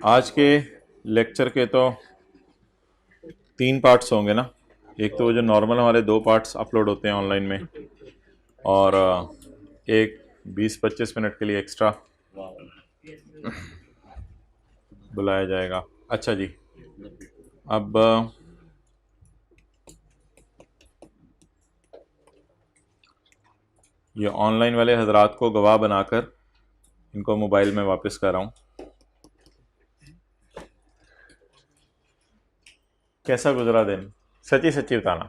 आज के लेक्चर के तो 3 पार्ट्स होंगे ना। एक तो वो जो नॉर्मल हमारे 2 पार्ट्स अपलोड होते हैं ऑनलाइन में, और एक 20-25 मिनट के लिए एक्स्ट्रा बुलाया जाएगा। अच्छा जी, अब ये ऑनलाइन वाले हजरात को गवाह बनाकर इनको मोबाइल में वापस कर रहा हूँ। कैसा गुजरा दिन? सच्ची सच्ची बताना।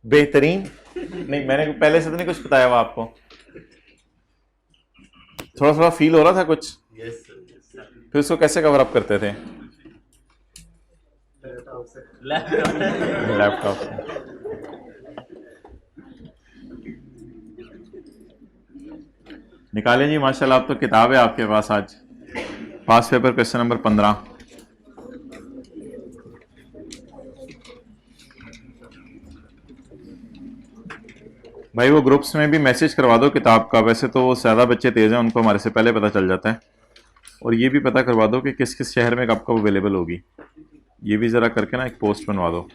बेहतरीन? नहीं, मैंने पहले से तो नहीं कुछ बताया हुआ आपको? थोड़ा थोड़ा फील हो रहा था कुछ? फिर उसको कैसे कवर अप करते थे? लैपटॉप से। निकालें जी, माशाल्लाह। अब तो किताब है आपके पास। आज पास पेपर क्वेश्चन नंबर 15। भाई वो ग्रुप्स में भी मैसेज करवा दो किताब का। वैसे तो वो ज़्यादा बच्चे तेज़ हैं, उनको हमारे से पहले पता चल जाता है। और ये भी पता करवा दो कि किस किस शहर में कब कब अवेलेबल होगी। ये भी ज़रा करके ना एक पोस्ट बनवा दो।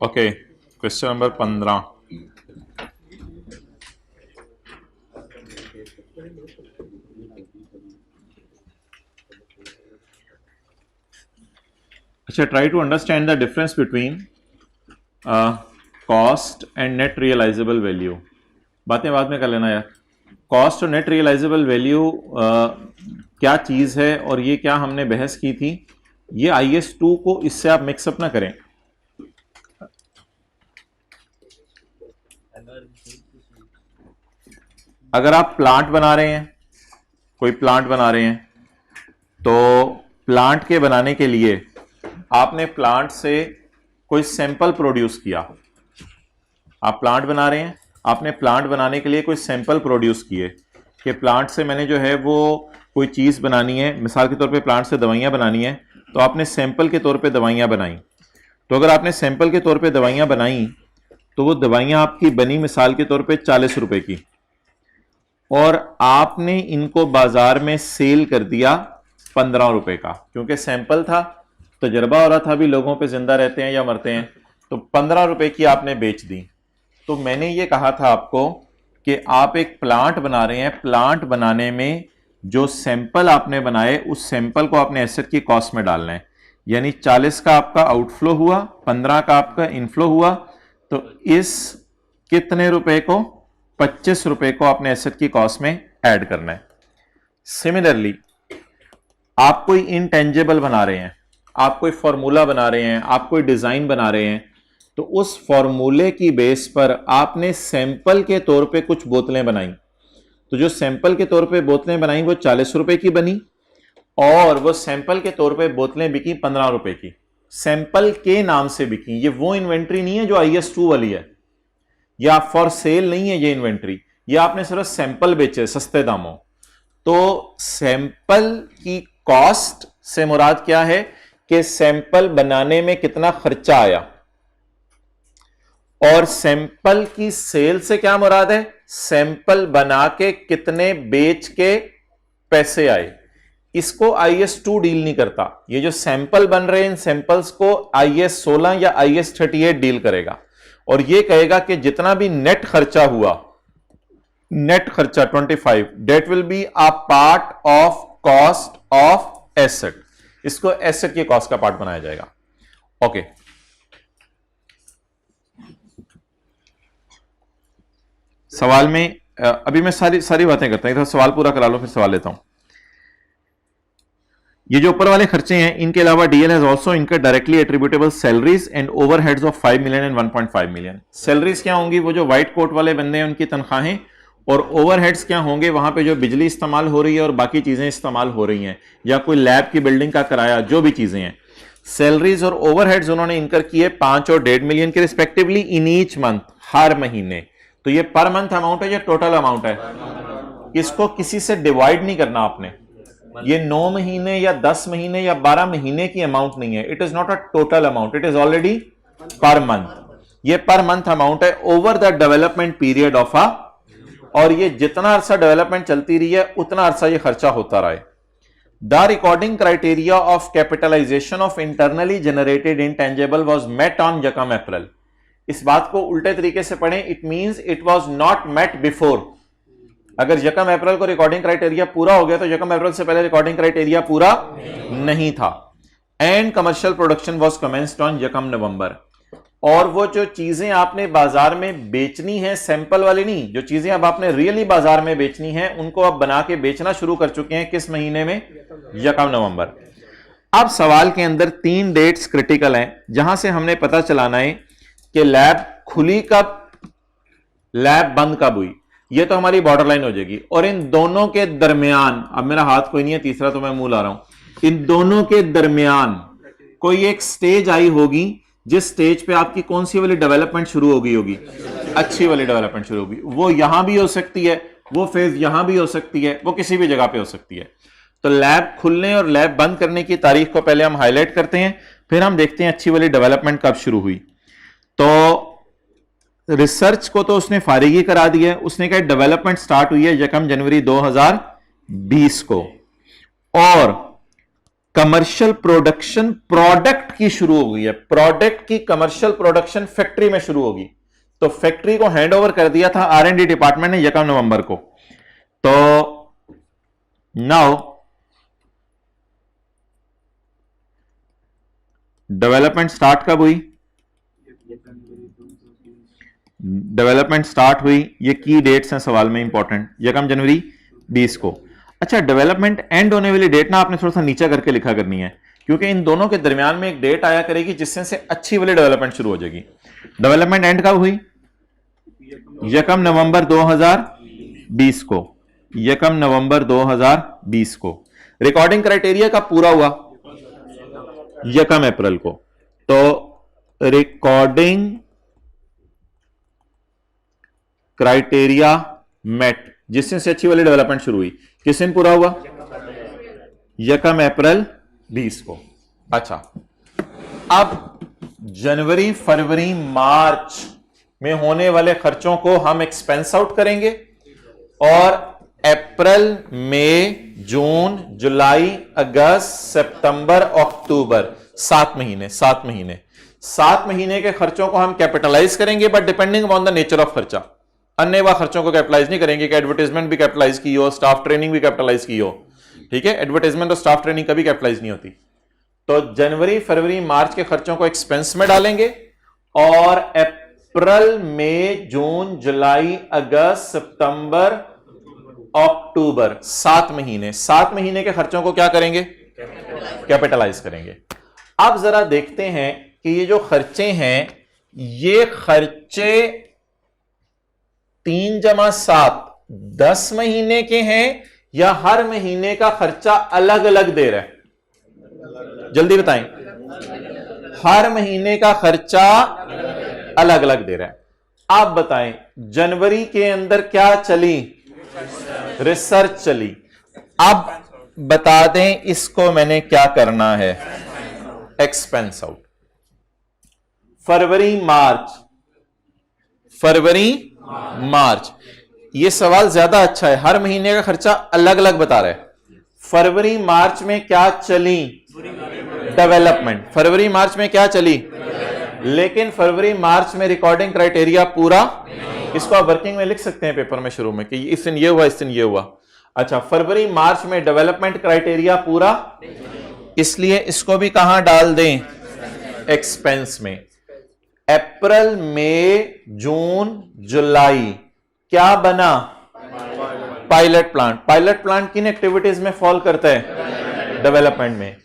Okay, question number 15। अच्छा, try to understand the difference between cost and net realisable value. बातें बाद में कर लेना यार। कॉस्ट और नेट रियलाइजेबल वैल्यू क्या चीज़ है, और ये क्या हमने बहस की थी। ये IS2 को इससे आप मिक्सअप ना करें। अगर आप प्लांट बना रहे हैं, कोई प्लांट बना रहे हैं, तो प्लांट के बनाने के लिए आपने प्लांट से कोई सैंपल प्रोड्यूस किया। आप प्लांट बना रहे हैं, आपने प्लांट बनाने के लिए कोई सैंपल प्रोड्यूस किए कि प्लांट से मैंने जो है वो कोई चीज़ बनानी है। मिसाल के तौर पे प्लांट से दवाइयाँ बनानी है, तो आपने सैंपल के तौर पे दवाइयाँ बनाई। तो अगर आपने सैंपल के तौर पे दवाइयाँ बनाई, तो वो दवाइयाँ आपकी बनी मिसाल के तौर पे 40 रुपए की, और आपने इनको बाजार में सेल कर दिया 15 रुपए का, क्योंकि सैंपल था, तजर्बा हो रहा था भी लोगों पे जिंदा रहते हैं या मरते हैं। तो 15 रुपए की आपने बेच दी। तो मैंने ये कहा था आपको कि आप एक प्लांट बना रहे हैं, प्लांट बनाने में जो सैंपल आपने बनाए, उस सैंपल को आपने एसेट की कॉस्ट में डालना है। यानी 40 का आपका आउटफ्लो हुआ, 15 का आपका इनफ्लो हुआ, तो इस कितने रुपए को, 25 रुपए को आपने एसेट की कॉस्ट में ऐड करना है। सिमिलरली आप कोई इनटेंजिबल बना रहे हैं, आप कोई फॉर्मूला बना रहे हैं, आप कोई डिजाइन बना रहे हैं, तो उस फॉर्मूले की बेस पर आपने सैंपल के तौर पे कुछ बोतलें बनाई। तो जो सैंपल के तौर पे बोतलें बनाई वो 40 रुपए की बनी, और वो सैंपल के तौर पे बोतलें बिकी 15 रुपए की। सैंपल के नाम से बिकी। ये वो इन्वेंट्री नहीं है जो IS2 वाली है, या फॉर सेल नहीं है ये इन्वेंट्री। ये आपने सिर्फ सैंपल बेचे सस्ते दामों। तो सैंपल की कॉस्ट से मुराद क्या है कि सैंपल बनाने में कितना खर्चा आया, और सैंपल की सेल से क्या मुराद है, सैंपल बना के कितने बेच के पैसे आए। इसको IS2 डील नहीं करता। ये जो सैंपल बन रहे हैं, इन सैंपल्स को IS16 या IS38 डील करेगा, और ये कहेगा कि जितना भी नेट खर्चा हुआ, नेट खर्चा 25, that will be a part of cost of asset. इसको एसेट की कॉस्ट का पार्ट बनाया जाएगा। ओके, सवाल में अभी मैं सारी बातें करता हूं, सवाल पूरा करा लो फिर सवाल लेता हूं। ये जो ऊपर वाले खर्चे हैं, इनके अलावा DL has also incurred directly attributable salaries and overheads of 5 million and 1.5 million. Salaries क्या होंगी, वो जो व्हाइट कोट वाले बंदे हैं उनकी तनख्वाहें, और ओवरहेड्स क्या होंगे, वहां पे जो बिजली इस्तेमाल हो रही है और बाकी चीजें इस्तेमाल हो रही हैं, या कोई लैब की बिल्डिंग का किराया, जो भी चीजें हैं। सैलरीज और ओवरहेड्स उन्होंने इनकर किए 5 और 1.5 मिलियन के रिस्पेक्टिवली इन ईच मंथ, हर महीने। तो ये पर मंथ अमाउंट है या टोटल अमाउंट है? इसको किसी से डिवाइड नहीं करना आपने। ये 9 महीने या 10 महीने या 12 महीने की अमाउंट नहीं है। It is not a total amount, it is already per month. ये पर मंथ अमाउंट है over the development period of a, और ये जितना अरसा डेवलपमेंट चलती रही है उतना अरसा ये खर्चा होता रहा है। The recording criteria of capitalisation of internally generated intangible was met on यकम अप्रैल। इस बात को उल्टे तरीके से पढ़ें, it means it was not met before. अगर यकम अप्रैल को रिकॉर्डिंग क्राइटेरिया पूरा हो गया तो यकम अप्रैल से पहले रिकॉर्डिंग क्राइटेरिया पूरा नहीं था। And commercial production was commenced on यकम नवंबर। और वो जो चीजें आपने बाजार में बेचनी है, सैंपल वाली नहीं, जो चीजें अब आपने रियली बाजार में बेचनी है उनको अब बना के बेचना शुरू कर चुके हैं। किस महीने में? यकम नवंबर। अब सवाल के अंदर 3 डेट्स क्रिटिकल हैं जहां से हमने पता चलाना है कि लैब खुली कब, लैब बंद कब हुई। ये तो हमारी बॉर्डर लाइन हो जाएगी। और इन दोनों के दरमियान, अब मेरा हाथ कोई नहीं है, तीसरा तो मैं मुंह ला रहा हूं, इन दोनों के दरमियान कोई एक स्टेज आई होगी जिस स्टेज पे आपकी कौन सी वाली डेवलपमेंट शुरू हो गई होगी? अच्छी वाली डेवलपमेंट शुरू होगी। वो यहां भी हो सकती है, वो फेज यहां भी हो सकती है, वो किसी भी जगह पे हो सकती है। तो लैब खुलने और लैब बंद करने की तारीख को पहले हम हाईलाइट करते हैं, फिर हम देखते हैं अच्छी वाली डेवलपमेंट कब शुरू हुई। तो रिसर्च को तो उसने फारिगी करा दिया है, उसने कहा डेवलपमेंट स्टार्ट हुई है यकम जनवरी 2020 को, और कमर्शियल प्रोडक्शन प्रोडक्ट की शुरू हो गई है। प्रोडक्ट की कमर्शियल प्रोडक्शन फैक्ट्री में शुरू होगी। तो फैक्ट्री को हैंडओवर कर दिया था R&D डिपार्टमेंट ने यकम नवंबर को। तो नाउ डेवलपमेंट स्टार्ट कब हुई? डेवलपमेंट स्टार्ट हुई, ये की डेट्स हैं सवाल में इंपॉर्टेंट, यकम जनवरी 20 को। अच्छा, डेवलपमेंट एंड होने वाली डेट ना आपने थोड़ा सा नीचे करके लिखा करनी है, क्योंकि इन दोनों के दरमियान में एक डेट आया करेगी जिससे से अच्छी वाली डेवलपमेंट शुरू हो जाएगी। डेवलपमेंट एंड कब हुई? यकम नवंबर 2020 को। यकम नवंबर 2020 को। रिकॉर्डिंग क्राइटेरिया का पूरा हुआ यकम अप्रैल को। तो रिकॉर्डिंग क्राइटेरिया मेट, जिससे से अच्छी वाली डेवलपमेंट शुरू हुई, किस दिन पूरा हुआ? यकम अप्रैल 20 को। अच्छा, अब जनवरी फरवरी मार्च में होने वाले खर्चों को हम एक्सपेंस आउट करेंगे, और अप्रैल मई जून जुलाई अगस्त सितंबर अक्टूबर 7 महीने के खर्चों को हम कैपिटलाइज करेंगे, but depending upon the nature of खर्चा। अन्य वह खर्चों को कैपिटलाइज नहीं करेंगे कि एडवर्टाइजमेंट भी कैपिटलाइज की हो, स्टाफ ट्रेनिंग भी कैपिटलाइज की हो। ठीक है, एडवर्टाइजमेंट और स्टाफ ट्रेनिंग कभी कैपिटलाइज नहीं होती। तो जनवरी फरवरी मार्च के खर्चों को एक्सपेंस में डालेंगे, और अप्रैल मई जून जुलाई अगस्त सितंबर अक्टूबर 7 महीने के खर्चों को क्या करेंगे? कैपिटलाइज करेंगे। अब जरा देखते हैं कि ये जो खर्चे हैं, ये खर्चे 3 + 7 10 महीने के हैं या हर महीने का खर्चा अलग अलग दे रहा है? जल्दी बताएं। हर महीने का खर्चा अलग अलग दे रहा है। आप बताएं, जनवरी के अंदर क्या चली? रिसर्च चली। अब बता दें इसको मैंने क्या करना है? Expense out. फरवरी मार्च, ये सवाल ज्यादा अच्छा है, हर महीने का खर्चा अलग अलग बता रहा है। फरवरी मार्च में क्या चली? डेवलपमेंट। फरवरी मार्च में क्या चली? लेकिन फरवरी मार्च में रिकॉर्डिंग क्राइटेरिया पूरा, इसको आप वर्किंग में लिख सकते हैं पेपर में शुरू में कि इस दिन ये हुआ, इस दिन ये हुआ। अच्छा, फरवरी मार्च में डेवलपमेंट क्राइटेरिया पूरा, इसलिए इसको भी कहां डाल दें? एक्सपेंस में। अप्रैल मई जून जुलाई क्या बना? Pilot plant. पायलट प्लांट किन एक्टिविटीज में फॉल करता है? डेवलपमेंट में।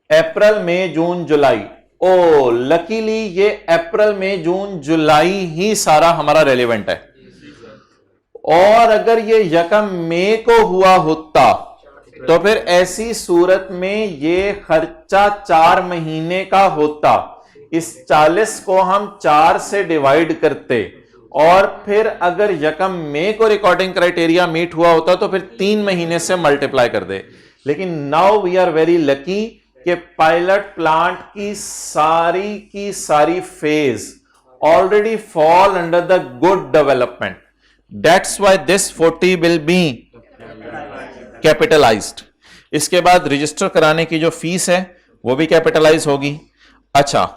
अप्रैल मई जून जुलाई, ओ लकीली ये अप्रैल मई जून जुलाई ही सारा हमारा रेलेवेंट है। और अगर ये यकम मई को हुआ होता तो फिर ऐसी सूरत में ये खर्चा 4 महीने का होता। इस 40 को हम 4 से डिवाइड करते और फिर अगर यकम मई को रिकॉर्डिंग क्राइटेरिया मीट हुआ होता तो फिर 3 महीने से मल्टीप्लाई कर दे। लेकिन now we are very lucky कि पायलट प्लांट की सारी phase already fall under the good development. That's why this 40 will be capitalized. इसके बाद रजिस्टर कराने की जो फीस है वो भी कैपिटलाइज होगी। अच्छा,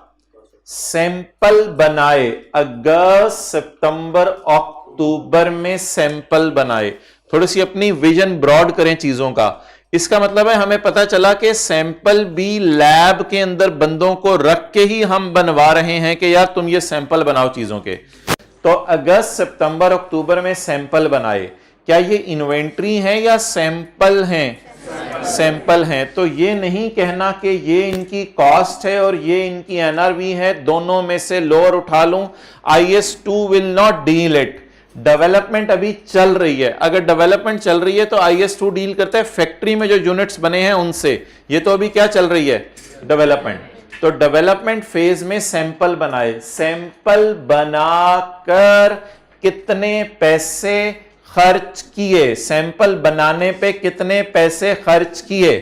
सैंपल बनाए, अगस्त सितंबर अक्टूबर में सैंपल बनाए, थोड़ी सी अपनी विजन ब्रॉड करें चीजों का। इसका मतलब है हमें पता चला कि सैंपल भी लैब के अंदर बंदों को रख के ही हम बनवा रहे हैं कि यार तुम ये सैंपल बनाओ चीजों के। तो अगस्त सितंबर अक्टूबर में सैंपल बनाए, क्या ये इन्वेंट्री है या सैंपल हैं? सैंपल हैं। तो ये नहीं कहना कि ये इनकी कॉस्ट है और ये इनकी एनआरवी है, दोनों में से लोअर उठा लूं। IS2 will not deal it. Development अभी चल रही है, अगर डेवलपमेंट चल रही है तो IS2 डील करता है फैक्ट्री में जो यूनिट्स बने हैं उनसे। ये तो अभी क्या चल रही है? डेवलपमेंट। तो डेवलपमेंट फेज में सैंपल बनाए, सैंपल बनाकर कितने पैसे खर्च किए, सैंपल बनाने पे कितने पैसे खर्च किए?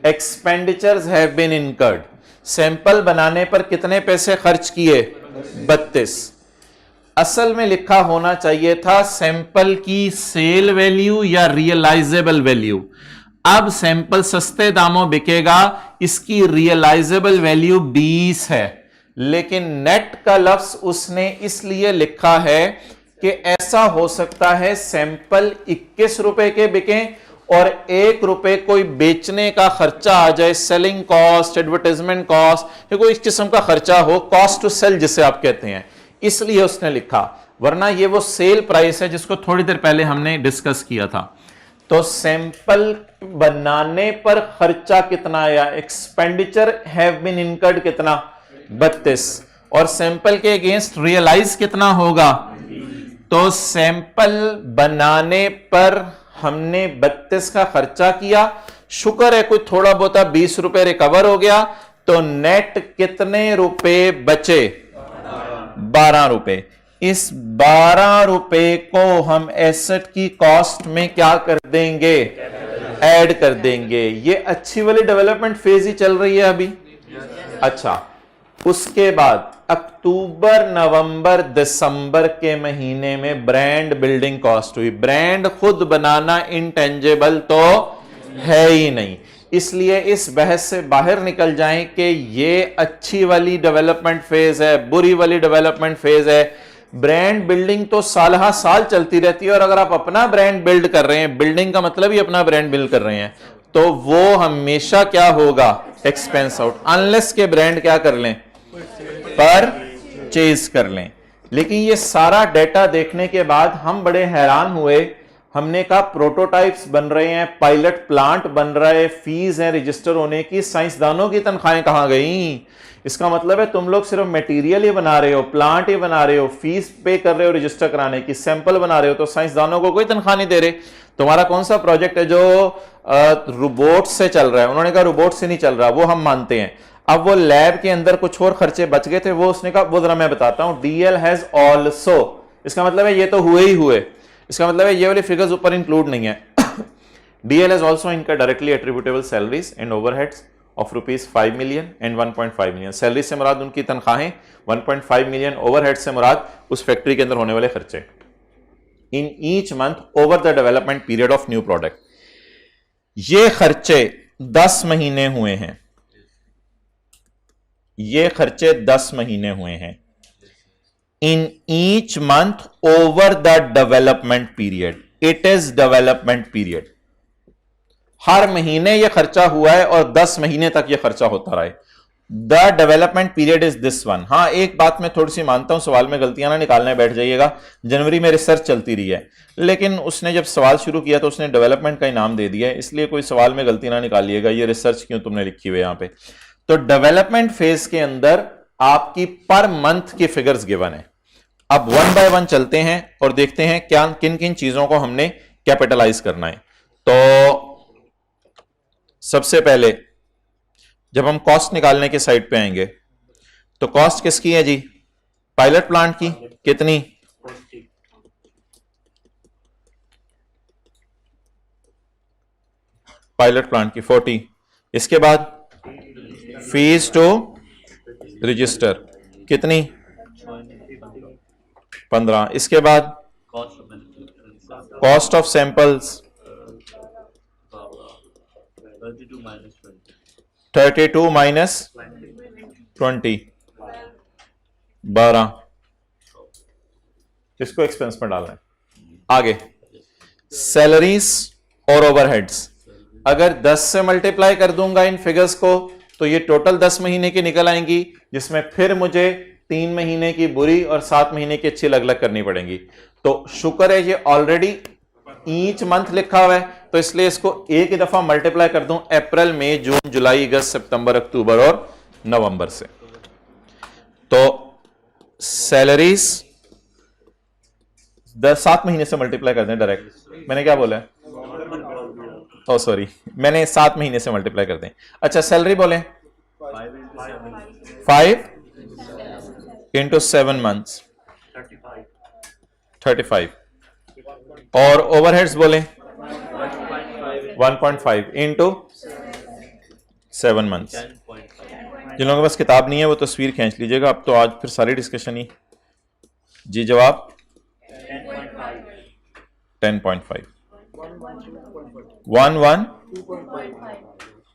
Expenditures have been incurred. Sample बनाने पर कितने पैसे खर्च किए? 32। असल में लिखा होना चाहिए था सैंपल की सेल वैल्यू या रियलाइजेबल वैल्यू। अब सैंपल सस्ते दामों बिकेगा, इसकी रियलाइजेबल वैल्यू 20 है, लेकिन नेट का लफ्ज उसने इसलिए लिखा है कि ऐसा हो सकता है सैंपल 21 रुपए के बिके और 1 रुपए कोई बेचने का खर्चा आ जाए, सेलिंग कॉस्ट, एडवर्टाइजमेंट कॉस्ट, कोई इस किस्म का खर्चा हो, कॉस्ट टू सेल जिसे आप कहते हैं, इसलिए उसने लिखा। वरना ये वो सेल प्राइस है जिसको थोड़ी देर पहले हमने डिस्कस किया था। तो सैंपल बनाने पर खर्चा कितना आया? एक्सपेंडिचर हैव बीन इनकर्ड कितना? 32। और सैंपल के अगेंस्ट रियलाइज कितना होगा? तो सैंपल बनाने पर हमने 32 का खर्चा किया, शुक्र है कोई थोड़ा बहुत 20 रुपए रिकवर हो गया, तो नेट कितने रुपए बचे? 12 रुपए। इस 12 रुपए को हम एसेट की कॉस्ट में क्या कर देंगे? ऐड कर देंगे। ये अच्छी वाली डेवलपमेंट फेज ही चल रही है अभी। अच्छा, उसके बाद अक्टूबर, नवंबर, दिसंबर के महीने में ब्रांड बिल्डिंग कॉस्ट हुई। ब्रांड खुद बनाना इंटेंजिबल तो है ही नहीं, इसलिए इस बहस से बाहर निकल जाएं कि ये अच्छी वाली डेवलपमेंट फेज है, बुरी वाली डेवलपमेंट फेज है। ब्रांड बिल्डिंग तो साल हा साल चलती रहती है, और अगर आप अपना ब्रांड बिल्ड कर रहे हैं, बिल्डिंग का मतलब ही अपना ब्रांड बिल्ड कर रहे हैं, तो वो हमेशा क्या होगा? एक्सपेंस आउट, अनलेस के ब्रांड क्या कर लें? परचेज कर लें। लेकिन ये सारा डेटा देखने के बाद हम बड़े हैरान हुए। हमने कहा प्रोटोटाइप्स बन रहे हैं, पायलट प्लांट बन रहा है, फीस है रजिस्टर होने की, साइंसदानों की तनख्वाहें कहां गई? इसका मतलब है तुम लोग सिर्फ मटेरियल ही बना रहे हो, प्लांट ही बना रहे हो, फीस पे कर रहे हो रजिस्टर कराने की, सैंपल बना रहे हो, तो साइंसदानों को कोई तनख्वाह नहीं दे रहे। तुम्हारा कौन सा प्रोजेक्ट है जो रोबोट से चल रहा है? उन्होंने कहा रोबोट से नहीं चल रहा, वो हम मानते हैं। अब वो लैब के अंदर कुछ और खर्चे बच गए थे, वो उसने कहा वो जरा मैं बताता हूं, DL हैज ऑल्सो, इसका मतलब है ये तो हुए ही हुए, इसका मतलब है ये वाली फिगर्स ऊपर इंक्लूड नहीं है। DL हैज ऑल्सो इनका directly attributable salaries and overheads of ₹5 million and 1.5 million. Salary से मुराद उनकी तनख्वाहें, 1.5 मिलियन ओवरहेड से मुराद उस फैक्ट्री के अंदर होने वाले खर्चे इन each month over the development period of new product. ये खर्चे 10 महीने हुए हैं, ये खर्चे 10 महीने हुए हैं। In each month over the development period, it is development period. हर महीने यह खर्चा हुआ है और 10 महीने तक यह खर्चा होता रहा है। The development period is this one. हां, एक बात मैं थोड़ी सी मानता हूं, सवाल में गलतियां ना निकालने बैठ जाइएगा। जनवरी में रिसर्च चलती रही है, लेकिन उसने जब सवाल शुरू किया तो उसने डेवलपमेंट का इनाम दे दिया है, इसलिए कोई सवाल में गलती ना निकालिएगा, ये रिसर्च क्यों तुमने लिखी हुई है यहां पे। तो डेवलपमेंट फेज के अंदर आपकी पर मंथ की फिगर्स गिवन है। अब वन बाय वन चलते हैं और देखते हैं क्या किन किन चीजों को हमने कैपिटलाइज करना है। तो सबसे पहले जब हम कॉस्ट निकालने के साइड पे आएंगे तो कॉस्ट किसकी है जी? पायलट प्लांट की। कितनी? पायलट प्लांट की 40। इसके बाद फीस टू रजिस्टर कितनी? 15। इसके बाद कॉस्ट ऑफ सैंपल्स 32 माइनस 20 12। इसको एक्सपेंस में डालना है। आगे सैलरीज और ओवरहेड्स, अगर 10 से मल्टीप्लाई कर दूंगा इन फिगर्स को तो ये टोटल 10 महीने की निकल आएंगी, जिसमें फिर मुझे 3 महीने की बुरी और 7 महीने की अच्छी अलग अलग करनी पड़ेंगी। तो शुक्र है ये ऑलरेडी ईच मंथ लिखा हुआ है, तो इसलिए इसको एक ही दफा मल्टीप्लाई कर दूं अप्रैल मई जून जुलाई अगस्त सितंबर अक्टूबर और नवंबर से। तो सैलरीज 7 महीने से मल्टीप्लाई कर दें डायरेक्ट। मैंने क्या बोला है? ओ सॉरी, मैंने 7 महीने से मल्टीप्लाई कर दें। अच्छा सैलरी बोले 5 इंटू 7 मंथ्स 35। और ओवरहेड्स बोले 1.5 इंटू 7 मंथ्स। जिन लोगों के पास किताब नहीं है वो तस्वीर खींच लीजिएगा। अब तो आज फिर सारी डिस्कशन ही। जी जवाब 10.5 1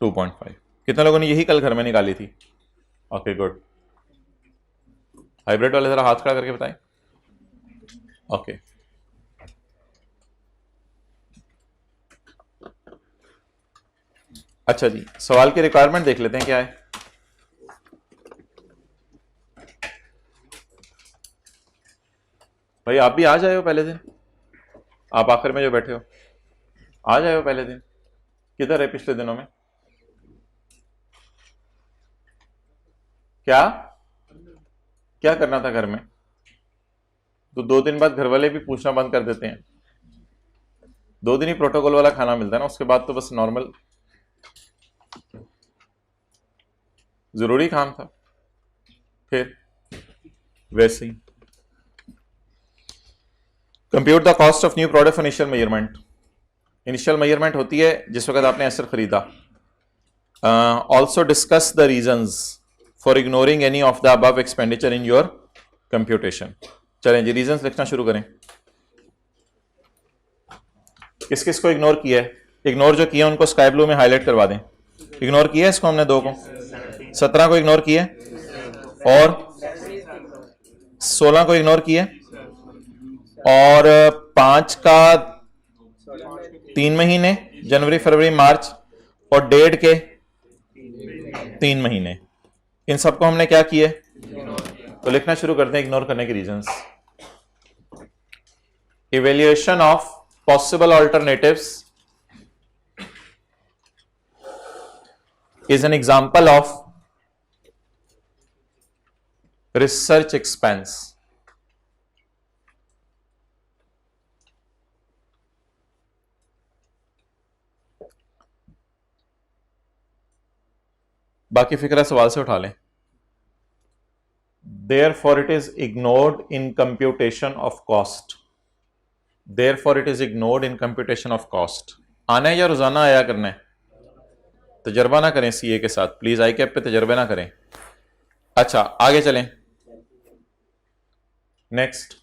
2.5। कितने लोगों ने यही कल घर में निकाली थी? Okay good. हाइब्रिड वाले जरा हाथ खड़ा करके बताएं। ओके अच्छा जी, सवाल की रिक्वायरमेंट देख लेते हैं क्या है। भाई आप भी आ जाए हो पहले दिन, आप आखिर में जो बैठे हो आ जाए हो पहले दिन। किधर है पिछले दिनों में? क्या क्या करना था घर में? तो 2 दिन बाद घर वाले भी पूछना बंद कर देते हैं। 2 दिन ही प्रोटोकॉल वाला खाना मिलता है ना, उसके बाद तो बस नॉर्मल जरूरी काम था। फिर वैसे ही compute the cost of new product initial measurement. Initial measurement होती है जिस वक्त आपने एसेट खरीदा। Also discuss the reasons for ignoring any of the above expenditure in your computation. चलें जी रीजंस लिखना शुरू करें। किस किस को इग्नोर किया है? इग्नोर जो किया उनको स्काई ब्लू में हाईलाइट करवा दें। इग्नोर किया है इसको हमने 2 को, 17 को इग्नोर किया और 16 को इग्नोर किया और 5 का 3 महीने जनवरी फरवरी मार्च और 1.5 के 3 महीने, इन सबको हमने क्या किया? तो लिखना शुरू करते हैं इग्नोर करने के reasons. Evaluation of possible alternatives is an example of research expense. बाकी फिक्रा सवाल से उठा लें। Therefore it is ignored in computation of cost. Therefore it is ignored in computation of cost. आना है या रोजाना आया करना है? तजर्बा ना करें सीए के साथ प्लीज, आई कैप पे तजर्बे ना करें। अच्छा आगे चलें। नेक्स्ट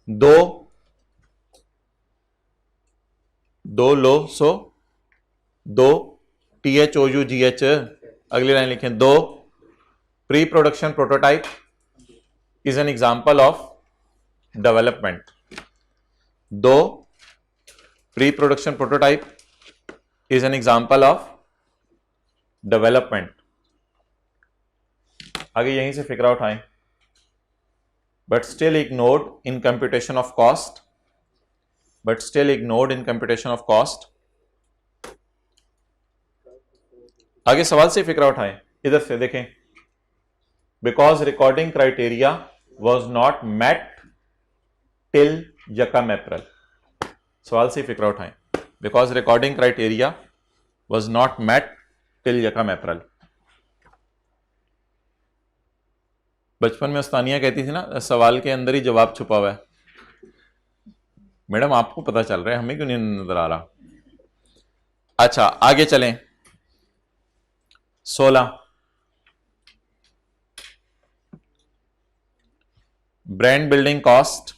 2 लो सो 2 THOUGH। अगली लाइन लिखें 2 pre production prototype is an example of development. 2 pre-production prototype is an example of development। आगे यहीं से फिक्रा उठाएं। but still ignored in computation of cost, but still ignored in computation of cost। आगे सवाल से फिक्रा उठाएं, इधर से देखें। because recording criteria was not met till यकम अप्रैल। सवाल से फिक्रा उठाएं। Because recording criteria was not met till यकम अप्रैल। बचपन में उस्तानिया कहती थी ना, सवाल के अंदर ही जवाब छुपा हुआ है। मैडम आपको पता चल रहा है, हमें क्यों नहीं नजर आ रहा? अच्छा आगे चलें। 16, brand building cost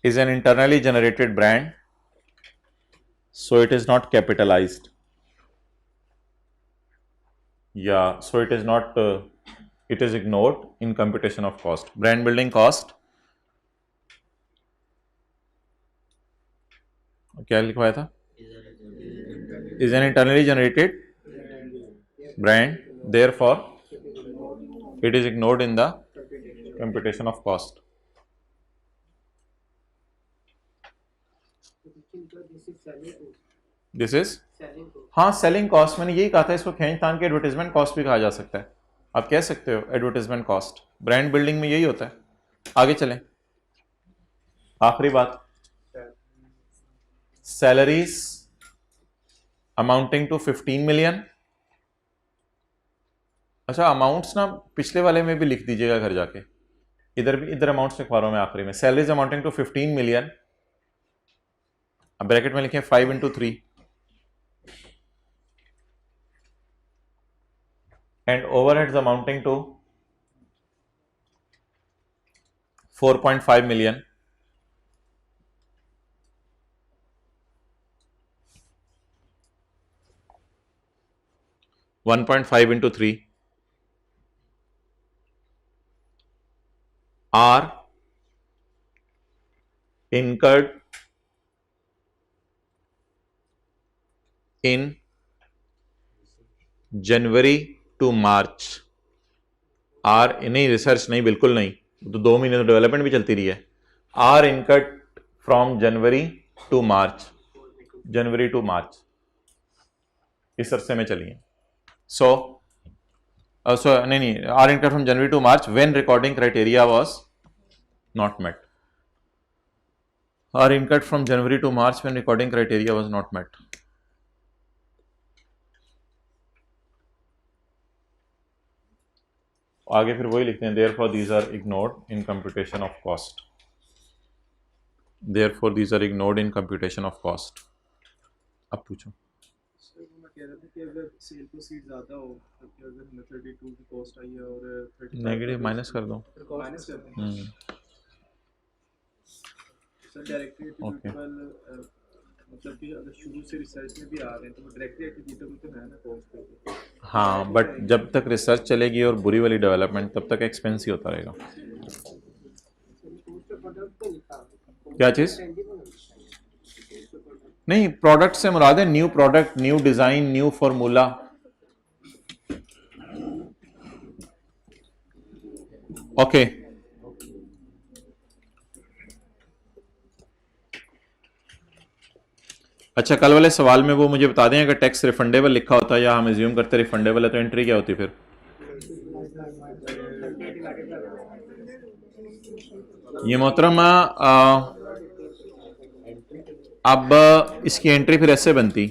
is an internally generated brand, so it is not capitalized. Yeah, so it is not, it is ignored in computation of cost. Brand building cost, क्या लिखवाया था? Is an internally generated brand, therefore it is ignored in the computation of cost. This is, हाँ selling cost, मैंने यही कहा था, इसको खींच तान के एडवर्टाइजमेंट कॉस्ट भी कहा जा सकता है। आप कह सकते हो एडवर्टाइजमेंट कॉस्ट, ब्रांड बिल्डिंग में यही होता है। आगे चलें, आखिरी बात, सैलरीज अमाउंटिंग टू 15 मिलियन। अच्छा अमाउंट्स ना पिछले वाले में भी लिख दीजिएगा घर जाके, इधर भी, इधर अमाउंट्स लिखवा रहा हूं मैं आखिरी में। सैलरीज अमाउंटिंग टू 15 मिलियन, अब ब्रैकेट में लिखें 5 into 3 and overheads amounting to 4.5 million. (1.5 into 3) are incurred in January to March. आर नहीं, रिसर्च नहीं, बिल्कुल नहीं, तो 2 महीने तो डेवलपमेंट भी चलती रही है। Are incurred from January to March, January to March इस अरसे में चलिए। सो नहीं, are incurred from January to March when recording criteria was not met. Are incurred from January to March when recording criteria was not met. आगे फिर वही लिखते हैं, therefore these are ignored in computation of cost. Therefore these are ignored in computation of cost. अब पूछो। Sir मैं कह रहा था कि अगर सेल प्रोसीड ज़्यादा हो, तो अगर 32 की कॉस्ट आई है और 35 नेगेटिव माइनस कर दो, माइनस कर दें। सर डायरेक्टली एट्रिब्यूटेबल मतलब कि अगर शुरू से रिसर्च में भी आ रहे हैं तो वो डायरेक्टली एट्रिब्यूटेबल तो है ना कॉस्ट पे। हाँ बट जब तक रिसर्च चलेगी और बुरी वाली डेवलपमेंट, तब तक एक्सपेंस ही होता रहेगा। क्या चीज़? नहीं, प्रोडक्ट से मुराद है new product, new design, new formula. Okay अच्छा, कल वाले सवाल में वो मुझे बता दें, अगर टैक्स रिफंडेबल लिखा होता या हम एज्यूम करते रिफंडेबल है तो एंट्री क्या होती फिर? ये मोहतरमा अब इसकी एंट्री फिर ऐसे बनती,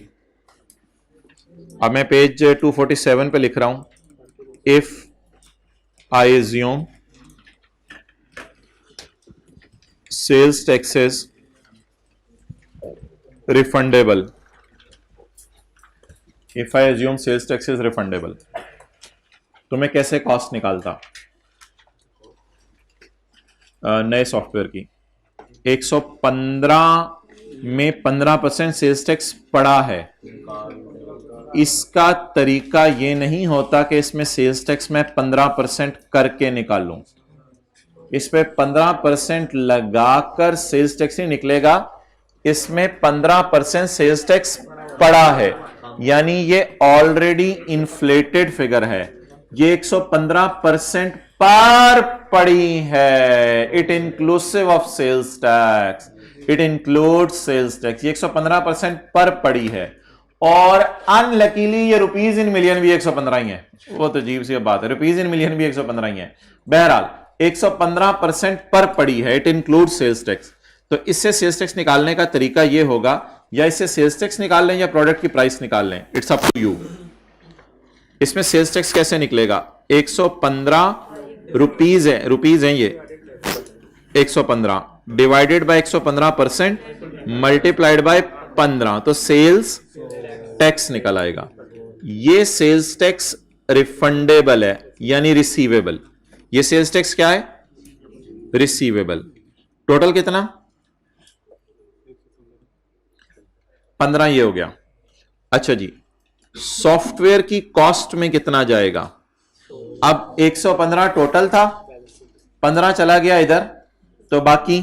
अब मैं पेज 247 पे लिख रहा हूं, if I assume sales taxes refundable, if I assume sales tax is refundable, तो मैं कैसे कॉस्ट निकालता नए सॉफ्टवेयर की? 115 में 15% सेल्स टैक्स पड़ा है। इसका तरीका ये नहीं होता कि इसमें सेल्स टैक्स में 15% करके निकालूं, इस पे 15% लगाकर सेल्स टैक्स ही निकलेगा। इसमें 15% सेल्स टैक्स पड़ा है, यानी ये ऑलरेडी इन्फ्लेटेड फिगर है। ये 115% पर पड़ी है। It inclusive of sales tax, it includes sales tax. ये 115% पर पड़ी है और अनलकीली ये रुपीज इन मिलियन भी 115 ही है। वो तो अजीब सी बात है, रुपीज इन मिलियन भी 115 ही है। बहरहाल 115% पर पड़ी है, इट इंक्लूड्स सेल्स टैक्स। तो इससे सेल्स टैक्स निकालने का तरीका यह होगा या इससे सेल्स टैक्स निकाल लें या प्रोडक्ट की प्राइस निकाल लें, इट्स अप टू यू। इसमें सेल्स टैक्स कैसे निकलेगा? 115 रुपीज है ये, 115 डिवाइडेड बाय 115% मल्टीप्लाइड बाय 15, तो सेल्स टैक्स निकल आएगा। ये सेल्स टैक्स रिफंडेबल है यानी रिसीवेबल। ये सेल्स टैक्स क्या है? रिसीवेबल। टोटल कितना? 15 ये हो गया। अच्छा जी, सॉफ्टवेयर की कॉस्ट में कितना जाएगा? अब 115 टोटल था, 15 चला गया इधर, तो बाकी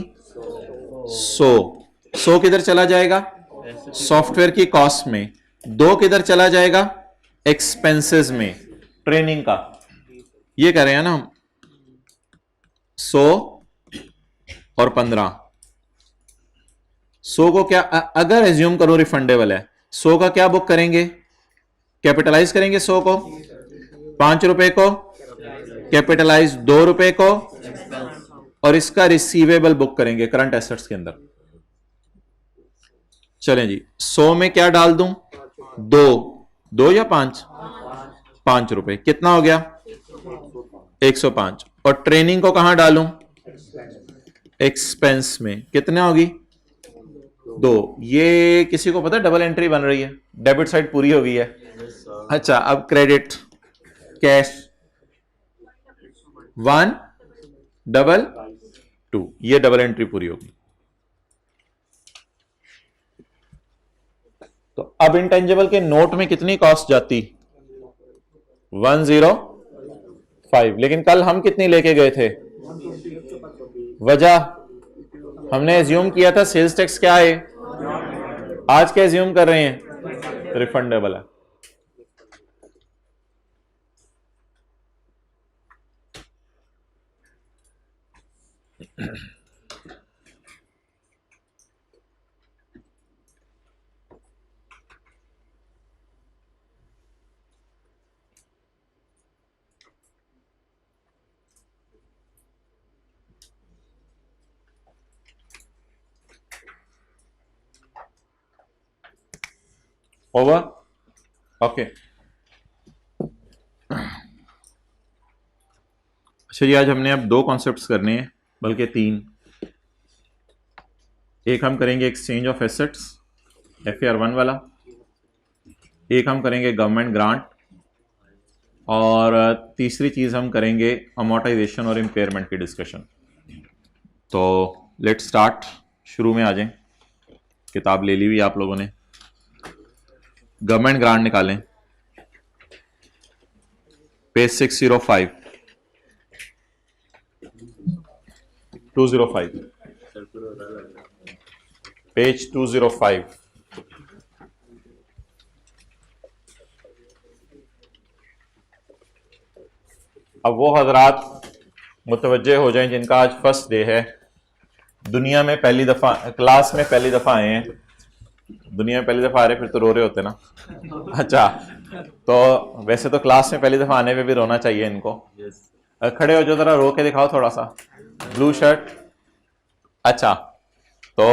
100 किधर चला जाएगा? सॉफ्टवेयर की कॉस्ट में। 2 किधर चला जाएगा? एक्सपेंसेस में, ट्रेनिंग का। ये कह रहे हैं ना हम, 100 और 15। 100 को क्या, अगर एज्यूम करो रिफंडेबल है, 100 का क्या बुक करेंगे? कैपिटलाइज करेंगे 100 को, 5 रुपए को कैपिटलाइज, 2 रुपए को, और इसका रिसीवेबल बुक करेंगे करंट एसेट्स के अंदर। चलें जी, 100 में क्या डाल दूं? 2 या 5 रुपए, कितना हो गया? 105। और ट्रेनिंग को कहां डालूं? एक्सपेंस में, कितने होगी? 2। ये किसी को पता है? डबल एंट्री बन रही है, डेबिट साइड पूरी हो गई है। अच्छा, अब क्रेडिट कैश 122, ये डबल एंट्री पूरी होगी। तो अब इंटेंजिबल के नोट में कितनी कॉस्ट जाती? 105। लेकिन कल हम कितनी लेके गए थे? वजह हमने एज्यूम किया था सेल्स टैक्स क्या है, आज क्या एज्यूम कर रहे हैं? रिफंडेबल है। Over, okay. अच्छा जी, आज हमने अब 2 कॉन्सेप्ट्स करने हैं, बल्कि 3। एक हम करेंगे एक्सचेंज ऑफ एसेट्स, FAR 1 वाला। एक हम करेंगे गवर्नमेंट ग्रांट, और तीसरी चीज हम करेंगे अमोर्टाइजेशन और इम्पेयरमेंट की डिस्कशन। तो लेट्स स्टार्ट, शुरू में आ जाएं। किताब ले ली हुई आप लोगों ने, गवर्नमेंट ग्रांट निकालें, पेज 605 205, पेज 205। अब वो हजरात मुतवज्जे हो जाएं जिनका आज फर्स्ट डे है, दुनिया में पहली दफा, क्लास में पहली दफा आए हैं, दुनिया में पहली दफा आ रहे, फिर तो रो रहे होते ना। अच्छा, तो वैसे तो क्लास में पहली दफा आने पे भी रोना चाहिए इनको। खड़े हो जो, जरा रो के दिखाओ थोड़ा सा, ब्लू शर्ट। अच्छा, तो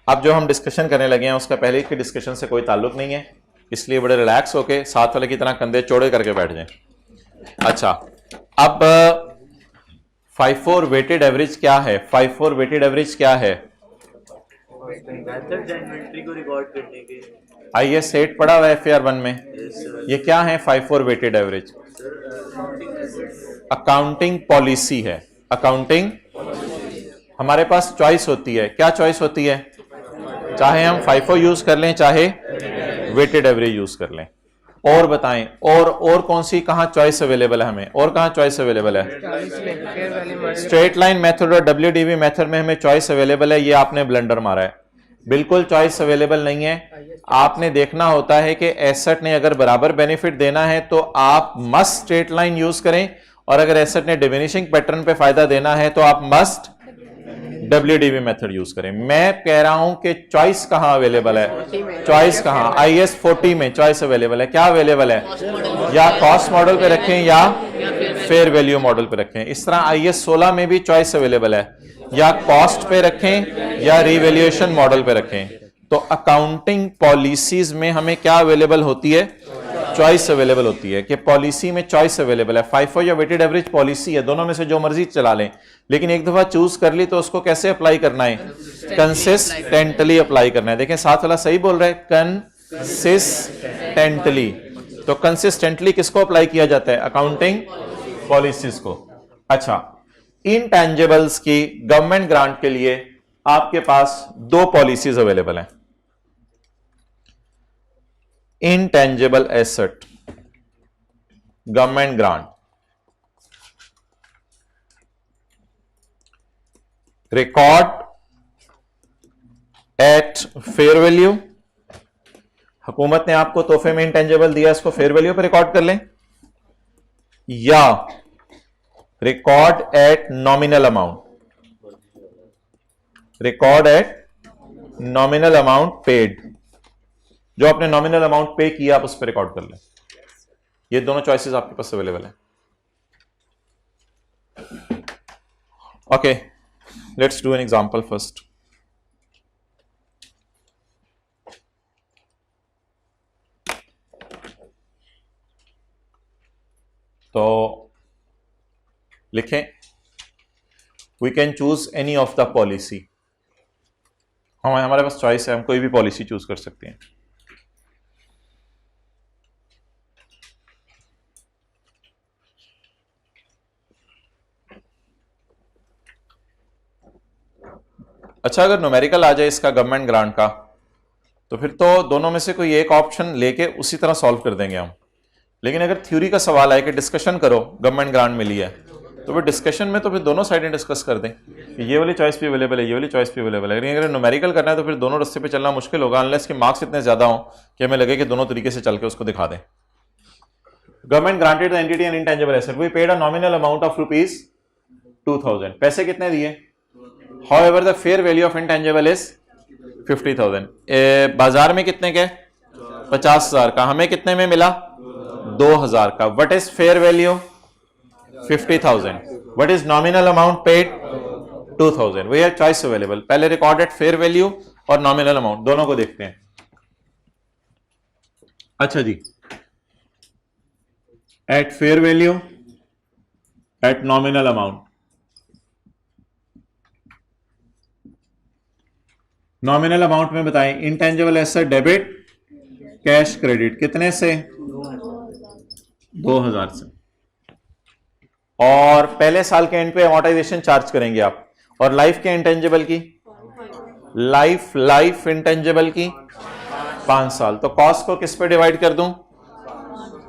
अब जो हम डिस्कशन करने लगे हैं उसका पहले की डिस्कशन से कोई ताल्लुक नहीं है, इसलिए बड़े रिलैक्स होके साथ वाले की तरह कंधे चौड़े करके बैठ जाएं। अच्छा, अब 5-4 वेटेड एवरेज क्या है? 5-4 वेटेड एवरेज क्या है? इन्वेंट्री को रिकॉर्ड करने के। IS 8 पढ़ा हुआ है FAR 1 में। ये क्या है 5-4 वेटेड एवरेज? अकाउंटिंग पॉलिसी है। अकाउंटिंग, हमारे पास चॉइस होती है। क्या चॉइस होती है? चाहे हम 5-4 यूज कर लें, चाहे वेटेड एवरेज यूज कर लें। और बताएं, और कौन सी कहां चॉइस अवेलेबल है हमें? और कहां चॉइस अवेलेबल है? स्ट्रेट लाइन मेथड और WDV मेथड में हमें चॉइस अवेलेबल है। ये आपने ब्लंडर मारा है, बिल्कुल चॉइस अवेलेबल नहीं है। आपने देखना होता है कि एसेट ने अगर बराबर बेनिफिट देना है तो आप मस्ट स्ट्रेट लाइन यूज करें, और अगर एसेट ने डिमिनिशिंग पैटर्न पे फायदा देना है तो आप मस्ट WDV मेथड यूज करें। मैं कह रहा हूं कि चॉइस कहां अवेलेबल है? चॉइस कहां? IS 40 में चॉइस अवेलेबल है। क्या अवेलेबल है? या कॉस्ट मॉडल पे रखें या फेयर वैल्यू मॉडल पे रखें। इस तरह IS 16 में भी चॉइस अवेलेबल है, या कॉस्ट पे रखें या रिवैल्यूएशन मॉडल पे रखें। तो अकाउंटिंग पॉलिसीज में हमें क्या अवेलेबल होती है? चॉइस अवेलेबल होती है कि पॉलिसी में चॉइस अवेलेबल है। FIFO या वेटेड एवरेज पॉलिसी है, दोनों में से जो मर्जी चला लें, लेकिन एक दफा चूज कर ली तो उसको कैसे अप्लाई करना है? कंसिस्टेंटली अप्लाई करना है। देखें साथ वाला सही बोल रहा है, कंसिस्टेंटली। तो कंसिस्टेंटली किसको अप्लाई किया जाता है? अकाउंटिंग पॉलिसीज को। अच्छा, इनटैंजिबल्स की गवर्नमेंट ग्रांट के लिए आपके पास दो पॉलिसीज अवेलेबल हैं। Intangible asset government grant, record eight fair value. हुकूमत ने आपको तोहफे में इंटेंजिबल दिया, इसको फेयर वैल्यू पे रिकॉर्ड कर लें, या record eight nominal amount. Record eight nominal amount paid, जो आपने नॉमिनल अमाउंट पे किया आप उस पर रिकॉर्ड कर लें। ये दोनों चॉइसेस आपके पास अवेलेबल है। Okay, let's do an example first. तो लिखें, we can choose any of the policy. हमारे पास चॉइस है, हम कोई भी पॉलिसी चूज कर सकते हैं। अच्छा, अगर न्यूमेरिकल आ जाए इसका गवर्नमेंट ग्रांट का, तो फिर तो दोनों में से कोई एक ऑप्शन लेके उसी तरह सॉल्व कर देंगे हम। लेकिन अगर थ्योरी का सवाल आए कि डिस्कशन करो, गवर्नमेंट ग्रांट मिली है, तो फिर डिस्कशन में तो फिर दोनों साइडें डिस्कस कर दें कि ये वाली चॉइस भी अवेलेबल है, ये वाली चॉइस भी अवेलेबल है। लेकिन अगर न्यूमेरिकल करना है तो फिर दोनों रास्ते पे चलना मुश्किल होगा, अनलेस के मार्क्स इतने ज्यादा हों कि हमें लगे कि दोनों तरीके से चल के उसको दिखा दें। Government granted the entity an intangible asset, we paid a nominal amount of ₹2000। पैसे कितने दिए? However the fair value of intangible is 50,000। बाजार में कितने के? 50,000 का। हमें कितने में मिला? 2,000 का। What is fair value? 50,000। What is nominal amount paid? 2,000। We have choice available. पहले रिकॉर्डेड फेयर वैल्यू और नॉमिनल अमाउंट दोनों को देखते हैं। अच्छा जी, at fair value, at nominal amount. Nominal amount में बताएं, intangible asset debit, cash credit. कितने से? 2,000 से। और पहले साल के एंड पे अमोर्टाइजेशन चार्ज करेंगे आप। और लाइफ के इंटेंजिबल की, लाइफ इंटेंजिबल की 5 साल। तो कॉस्ट को किस पे डिवाइड कर दूं?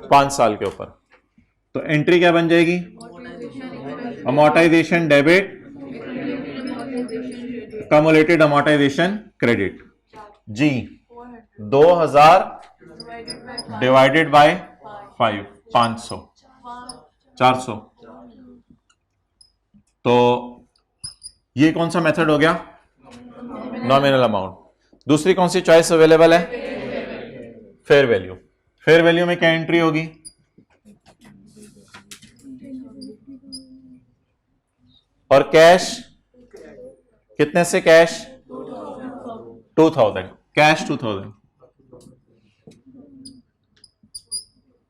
5 साल के ऊपर। तो एंट्री क्या बन जाएगी? Amortisation debit, cumulated amortisation credit. जी, 2,000 डिवाइडेड बाय 5, 500, 400। तो ये कौन सा मेथड हो गया? Nominal amount. दूसरी कौन सी चॉइस अवेलेबल है? Fair value. फेयर वैल्यू में क्या एंट्री होगी? और कैश कितने से? Cash 2,000, cash 2,000।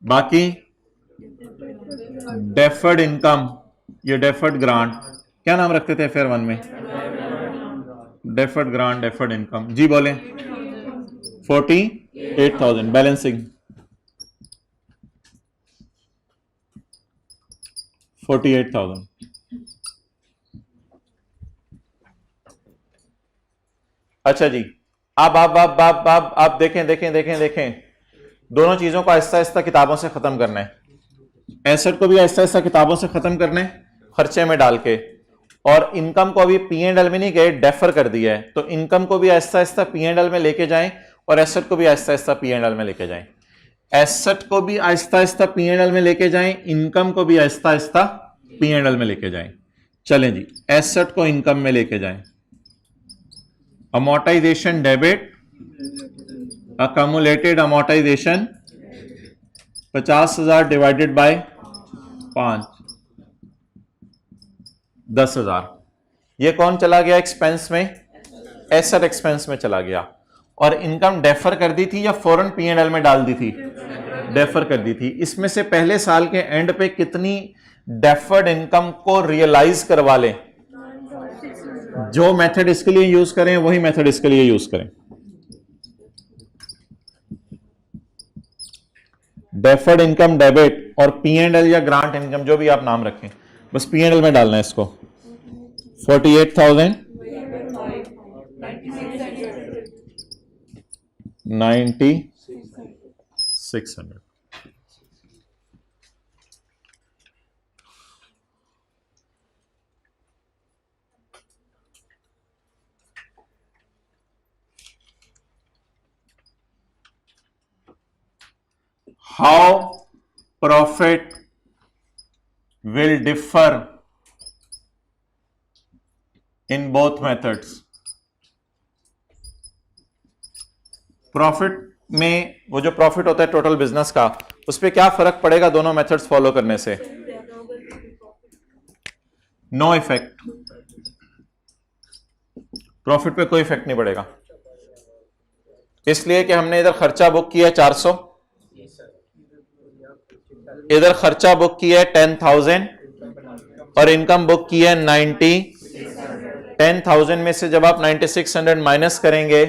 बाकी डेफर्ड इनकम, ये डेफर्ड ग्रांट, क्या नाम रखते थे फेयर 1 में? Deferred grant, deferred income. जी बोले। 48,000 बैलेंसिंग। 48,000। अच्छा जी, अब आप देखें दोनों चीजों को आहिस्ता आहिस्ता किताबों से खत्म करना है। एसेट को भी आहिस्ता आहिस्ता किताबों से खत्म करना है, खर्चे में डाल के। और इनकम को अभी P&L में नहीं गए, डेफर कर दिया है, तो इनकम को भी आहिस्ता आहिस्ता P&L में लेके जाएं और एसेट को भी आहिस्ता आहिस्ता P&L में लेके जाएं। एसेट को भी आहिस्ता आहिस्ता P&L में लेके जाएं, इनकम को भी आहिस्ता आहिस्ता P&L में लेके जाएं। चलें जी, एसेट को इनकम में लेके जाएं। Amortisation debit, accumulated amortisation 50,000 divided by 5, 10,000। ये कौन चला गया एक्सपेंस में? एसेट एक्सपेंस में चला गया। और इनकम डेफर कर दी थी या फौरन P&L में डाल दी थी? डेफर कर दी थी। इसमें से पहले साल के एंड पे कितनी डेफर्ड इनकम को रियलाइज करवा लें? जो मेथड इसके लिए यूज करें वही मेथड इसके लिए यूज करें। डेफर्ड इनकम डेबिट और P&L या ग्रांट इनकम जो भी आप नाम रखें, बस P&L में डालना है इसको। 48,000 9600। How profit will differ in both methods? Profit में वो जो प्रॉफिट होता है टोटल बिजनेस का, उस पर क्या फर्क पड़ेगा दोनों मेथड्स फॉलो करने से? No effect. प्रॉफिट पे कोई इफेक्ट नहीं पड़ेगा, इसलिए कि हमने इधर खर्चा बुक किया 400, इधर खर्चा बुक किया है 10,000 और इनकम बुक की है 90। 10,000 में से जब आप 9600 माइनस करेंगे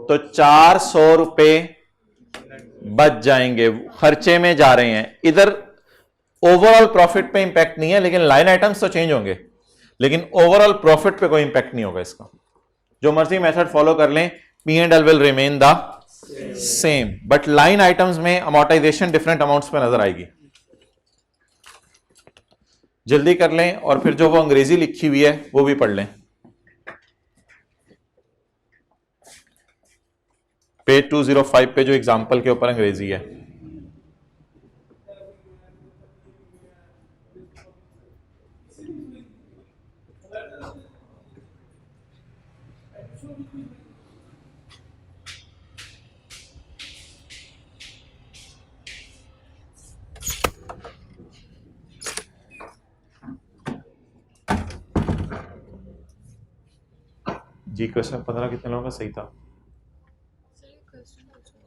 तो 400 रुपए बच जाएंगे, खर्चे में जा रहे हैं। इधर ओवरऑल प्रॉफिट पे इंपैक्ट नहीं है, लेकिन लाइन आइटम्स तो चेंज होंगे, लेकिन ओवरऑल प्रॉफिट पे कोई इंपैक्ट नहीं होगा इसका। जो मर्जी मेथड फॉलो कर लें, P&L will remain the same, but line items में अमोर्टाइजेशन डिफरेंट अमाउंट्स पे नजर आएगी। जल्दी कर लें और फिर जो वो अंग्रेजी लिखी हुई है वो भी पढ़ लें। पेज 205 पे जो एग्जाम्पल के ऊपर अंग्रेजी है। जी क्वेश्चन 15 कितने लोगों का सही था?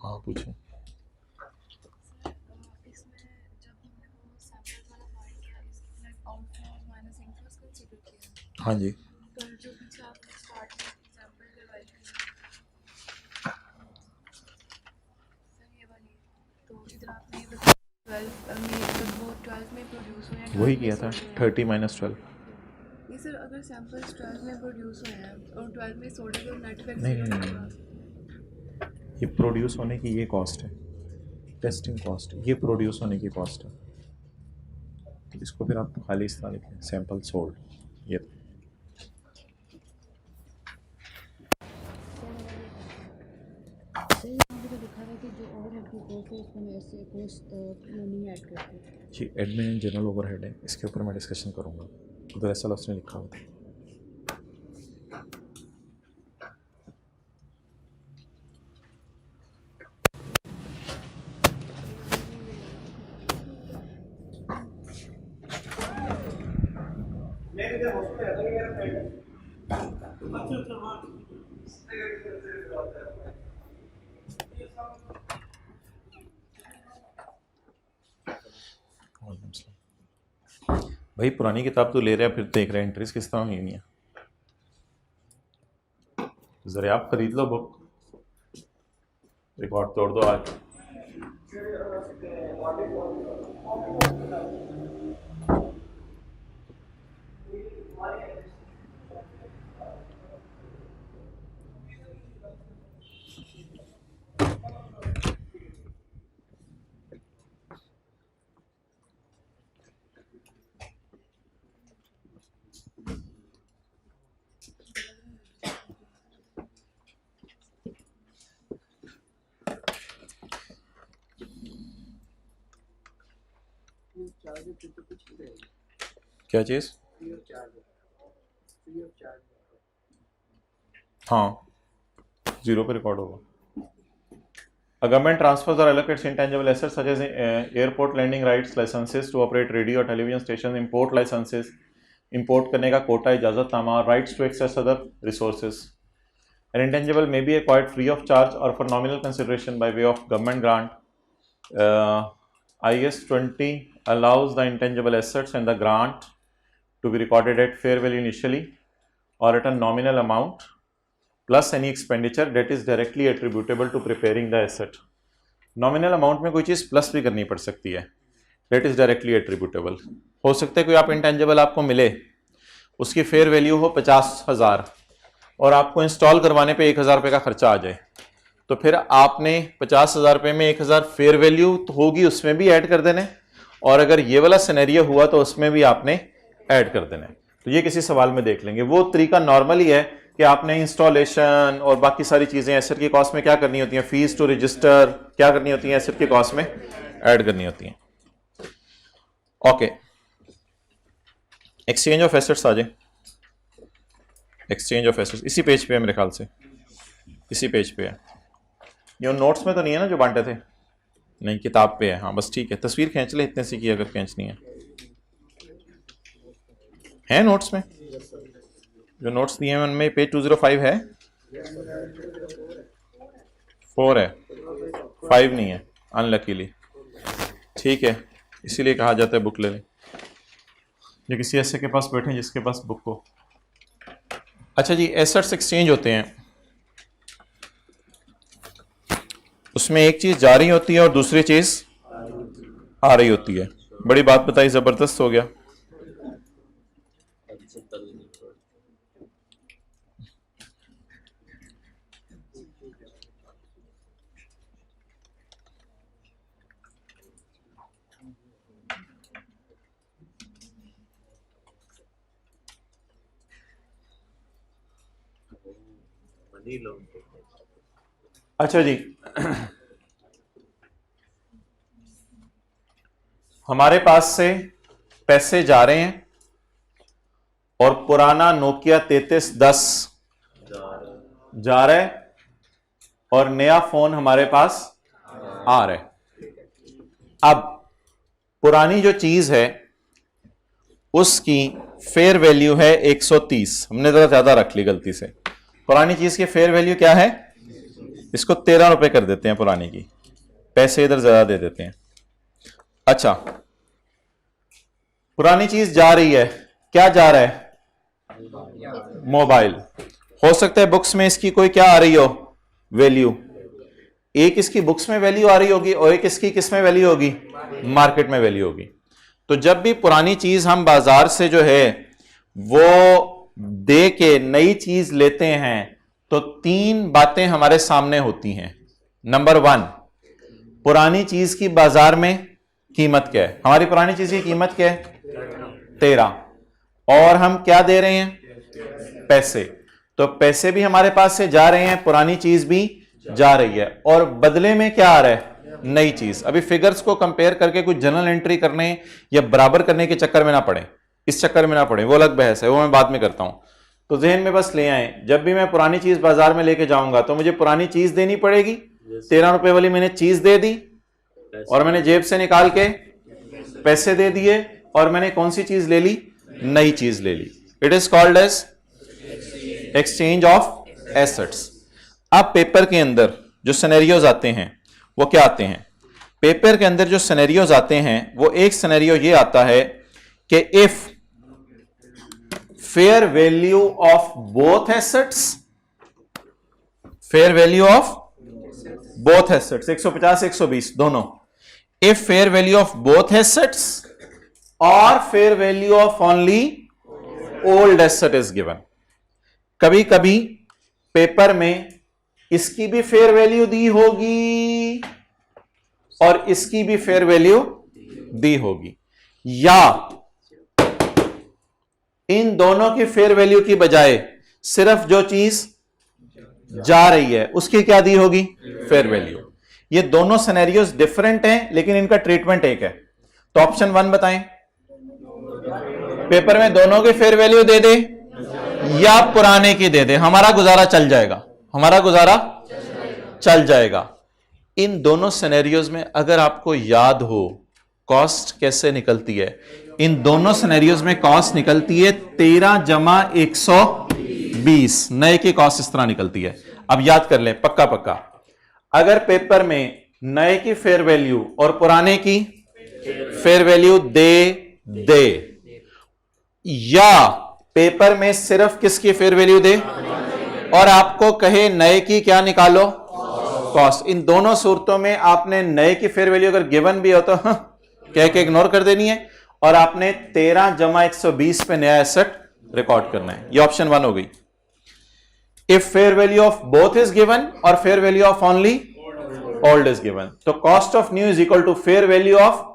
हाँ पूछो। हाँ जी, वही किया था 30 माइनस 12। सर अगर सैंपल्स 12 में प्रोड्यूस हुए हैं और 12 में सोल्ड और नेट इफेक्ट नहीं, ये प्रोड्यूस होने की ये कॉस्ट है, टेस्टिंग कॉस्ट, ये प्रोड्यूस होने की कॉस्ट है। तो इसको फिर आप खाली इस तरह लिखें, सैंपल सोल्ड। ये जी एडमिन एंड जनरल ओवरहेड है, इसके ऊपर मैं डिस्कशन करूँगा। उधर ऐसा उसने लिखा हुआ था। भाई पुरानी किताब तो ले रहे हैं, फिर देख रहे हैं एंट्रीज किस तरह हुई नहीं है। जरा आप खरीद लो बुक, रिकॉर्ड तोड़ दो आज। क्या चीज? हाँ, जीरो पे रिकॉर्ड होगा। A government transfers or allocates intangible assets such as airport landing rights, licenses to operate radio or television stations, import licenses, import करने का Kota, इजाजतनामा, rights to access other resources, An intangible may be acquired free of charge or for nominal consideration by way of government grant. IS 20 allows the intangible assets and the grant to be recorded at fair value initially or at a nominal amount plus any expenditure that is directly attributable to preparing the asset. Nominal amount में कोई चीज़ plus भी करनी पड़ सकती है, that is directly attributable. हो सकता है कोई आप इंटेंजिबल आपको मिले, उसकी फेयर वैल्यू हो 50,000 और आपको इंस्टॉल करवाने पे 1,000 रुपये का खर्चा आ जाए, तो फिर आपने 50,000 रुपये में 1,000 फेयर वैल्यू तो होगी, उसमें भी ऐड कर देना, और अगर ये वाला सिनेरियो हुआ तो उसमें भी आपने ऐड कर देना है। तो ये किसी सवाल में देख लेंगे। वो तरीका नॉर्मली है कि आपने इंस्टॉलेशन और बाकी सारी चीज़ें एसेट की कॉस्ट में क्या करनी होती हैं, फीस टू रजिस्टर क्या करनी होती हैं, एसेट की कॉस्ट में ऐड करनी होती हैं। ओके, एक्सचेंज ऑफ एसेट्स आ जाए। एक्सचेंज ऑफ एसेट्स इसी पेज पे है मेरे ख्याल से, इसी पेज पे है। ये नोट्स में तो नहीं है ना जो बांटे थे? नहीं, किताब पे है। हाँ बस ठीक है, तस्वीर खींच ले इतने सी की अगर खींचनी है नोट्स में। जो नोट्स दिए हैं उनमें पेज 205 है, 4 है, 5 नहीं है अनलकीली। ठीक है, इसीलिए कहा जाता है बुक ले लें। ये किसी ऐसे के पास बैठे जिसके पास बुक हो। अच्छा जी, एसेट्स एक्सचेंज होते हैं, उसमें एक चीज जा रही होती है और दूसरी चीज आ रही होती है। बड़ी बात बताई, जबरदस्त हो गया। अच्छा जी, हमारे पास से पैसे जा रहे हैं और पुराना नोकिया 3310 जा रहा है और नया फोन हमारे पास आ रहा है। अब पुरानी जो चीज है उसकी फेयर वैल्यू है 130, हमने जरा ज्यादा रख ली गलती से। पुरानी चीज की फेयर वैल्यू क्या है? इसको 13 रुपए कर देते हैं पुरानी की, पैसे इधर ज्यादा दे देते हैं। अच्छा, पुरानी चीज जा रही है, क्या जा रहा है? मोबाइल। हो सकता है बुक्स में इसकी कोई क्या आ रही हो वैल्यू, एक इसकी बुक्स में वैल्यू आ रही होगी और एक इसकी किस में वैल्यू होगी? मार्केट में वैल्यू होगी। तो जब भी पुरानी चीज हम बाजार से जो है वो दे के नई चीज लेते हैं तो 3 बातें हमारे सामने होती हैं। नंबर 1, पुरानी चीज की बाजार में कीमत क्या है? हमारी पुरानी चीज की कीमत क्या है? 13, और हम क्या दे रहे हैं? पैसे। तो पैसे भी हमारे पास से जा रहे हैं, पुरानी चीज भी जा रही है, और बदले में क्या आ रहा है? नई चीज। अभी फिगर्स को कंपेयर करके कुछ जनरल एंट्री करने या बराबर करने के चक्कर में ना पड़े, इस चक्कर में ना पड़े, वो अलग बहस है, वो मैं बाद में करता हूं। तो जहन में बस ले आए, जब भी मैं पुरानी चीज बाजार में लेके जाऊंगा तो मुझे पुरानी चीज देनी पड़ेगी। 13 रुपए वाली मैंने चीज दे दी और मैंने जेब से निकाल के पैसे दे दिए, और मैंने कौन सी चीज ले ली? नई चीज ले ली। It is called as exchange of assets. अब पेपर के अंदर जो सिनेरियोज आते हैं वो क्या आते हैं? पेपर के अंदर जो सिनेरियोज आते हैं वो एक सिनेरियो ये आता है कि if fair value of both assets, fair value of both assets 150 120 दोनों, if fair value of both assets और fair value of only old asset is given. कभी कभी पेपर में इसकी भी फेयर वैल्यू दी होगी और इसकी भी फेयर वैल्यू दी होगी, या इन दोनों की फेयर वैल्यू की बजाय सिर्फ जो चीज जा रही है उसकी क्या दी होगी? Fair value. ये दोनों सिनेरियोज डिफरेंट हैं लेकिन इनका ट्रीटमेंट एक है। तो ऑप्शन 1 बताएं, पेपर में दोनों की फेयर वैल्यू दे दे या पुराने की दे दे, हमारा गुजारा चल जाएगा, हमारा गुजारा चल जाएगा। इन दोनों सिनेरियोज में अगर आपको याद हो कॉस्ट कैसे निकलती है, इन दोनों सिनेरियोज में कॉस्ट निकलती है 13 जमा 120। 20, नए की कॉस्ट इस तरह निकलती है। अब याद कर लें पक्का पक्का, अगर पेपर में नए की फेयर वैल्यू और पुराने की फेयर वैल्यू दे या पेपर में सिर्फ किसकी फेयर वैल्यू दे और आपको कहे नए की क्या निकालो, कॉस्ट, इन दोनों सूरतों में आपने नए की फेयर वैल्यू अगर गिवन भी हो तो कह के इग्नोर कर देनी है और आपने 13 जमा 120 पे नया एसेट रिकॉर्ड करना है। ये ऑप्शन 1 हो गई। If fair value of both is given और fair value of only old is given, तो cost of new is equal to fair value of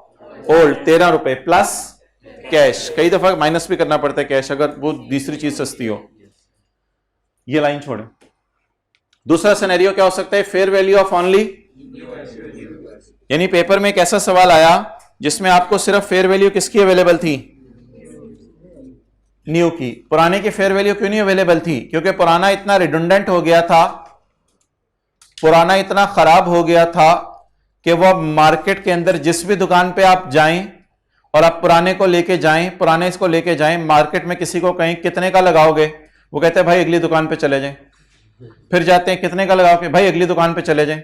old 13 रुपए प्लस कैश। कई दफा माइनस भी करना पड़ता है कैश अगर वो दूसरी चीज सस्ती हो। ये लाइन छोड़े। दूसरा सिनेरियो क्या हो सकता है, फेयर वैल्यू ऑफ ओनली, यानी पेपर में एक ऐसा सवाल आया जिसमें आपको सिर्फ फेयर वैल्यू किसकी अवेलेबल थी, न्यू की। पुराने की फेयर वैल्यू क्यों नहीं अवेलेबल थी, क्योंकि पुराना इतना रिडंडेंट हो गया था, पुराना इतना खराब हो गया था कि वो अब मार्केट के अंदर जिस भी दुकान पे आप जाएं और आप पुराने को लेके जाएं, पुराने इसको लेके जाएं, मार्केट में किसी को कहीं कितने का लगाओगे, वो कहते हैं भाई अगली दुकान पे चले जाएं। फिर जाते हैं कितने का लगाओगे, भाई अगली दुकान पे चले जाएं,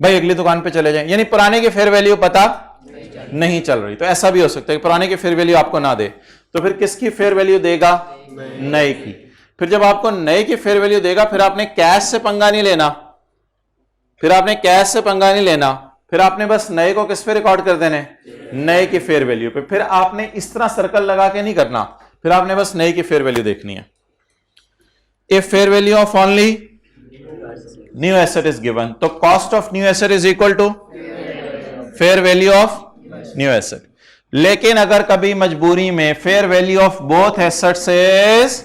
भाई अगली दुकान पे चले जाएं, यानी पुराने की फेयर वैल्यू पता नहीं चल रही। तो ऐसा भी हो सकता है कि पुराने की फेयर वैल्यू आपको ना दे, तो फिर किसकी फेयर वैल्यू देगा, नए की। फिर जब आपको नए की फेयर वैल्यू देगा फिर आपने कैश से पंगा नहीं लेना, फिर आपने कैश से पंगा नहीं लेना, फिर आपने बस नए को किस पे रिकॉर्ड कर देने, नए की फेयर वैल्यू पे। फिर आपने इस तरह सर्कल लगा के नहीं करना, फिर आपने बस नए की फेयर वैल्यू देखनी है। If fair value of only new asset is given, तो cost of new asset is equal to fair value of new asset. लेकिन अगर कभी मजबूरी में fair value of both assets is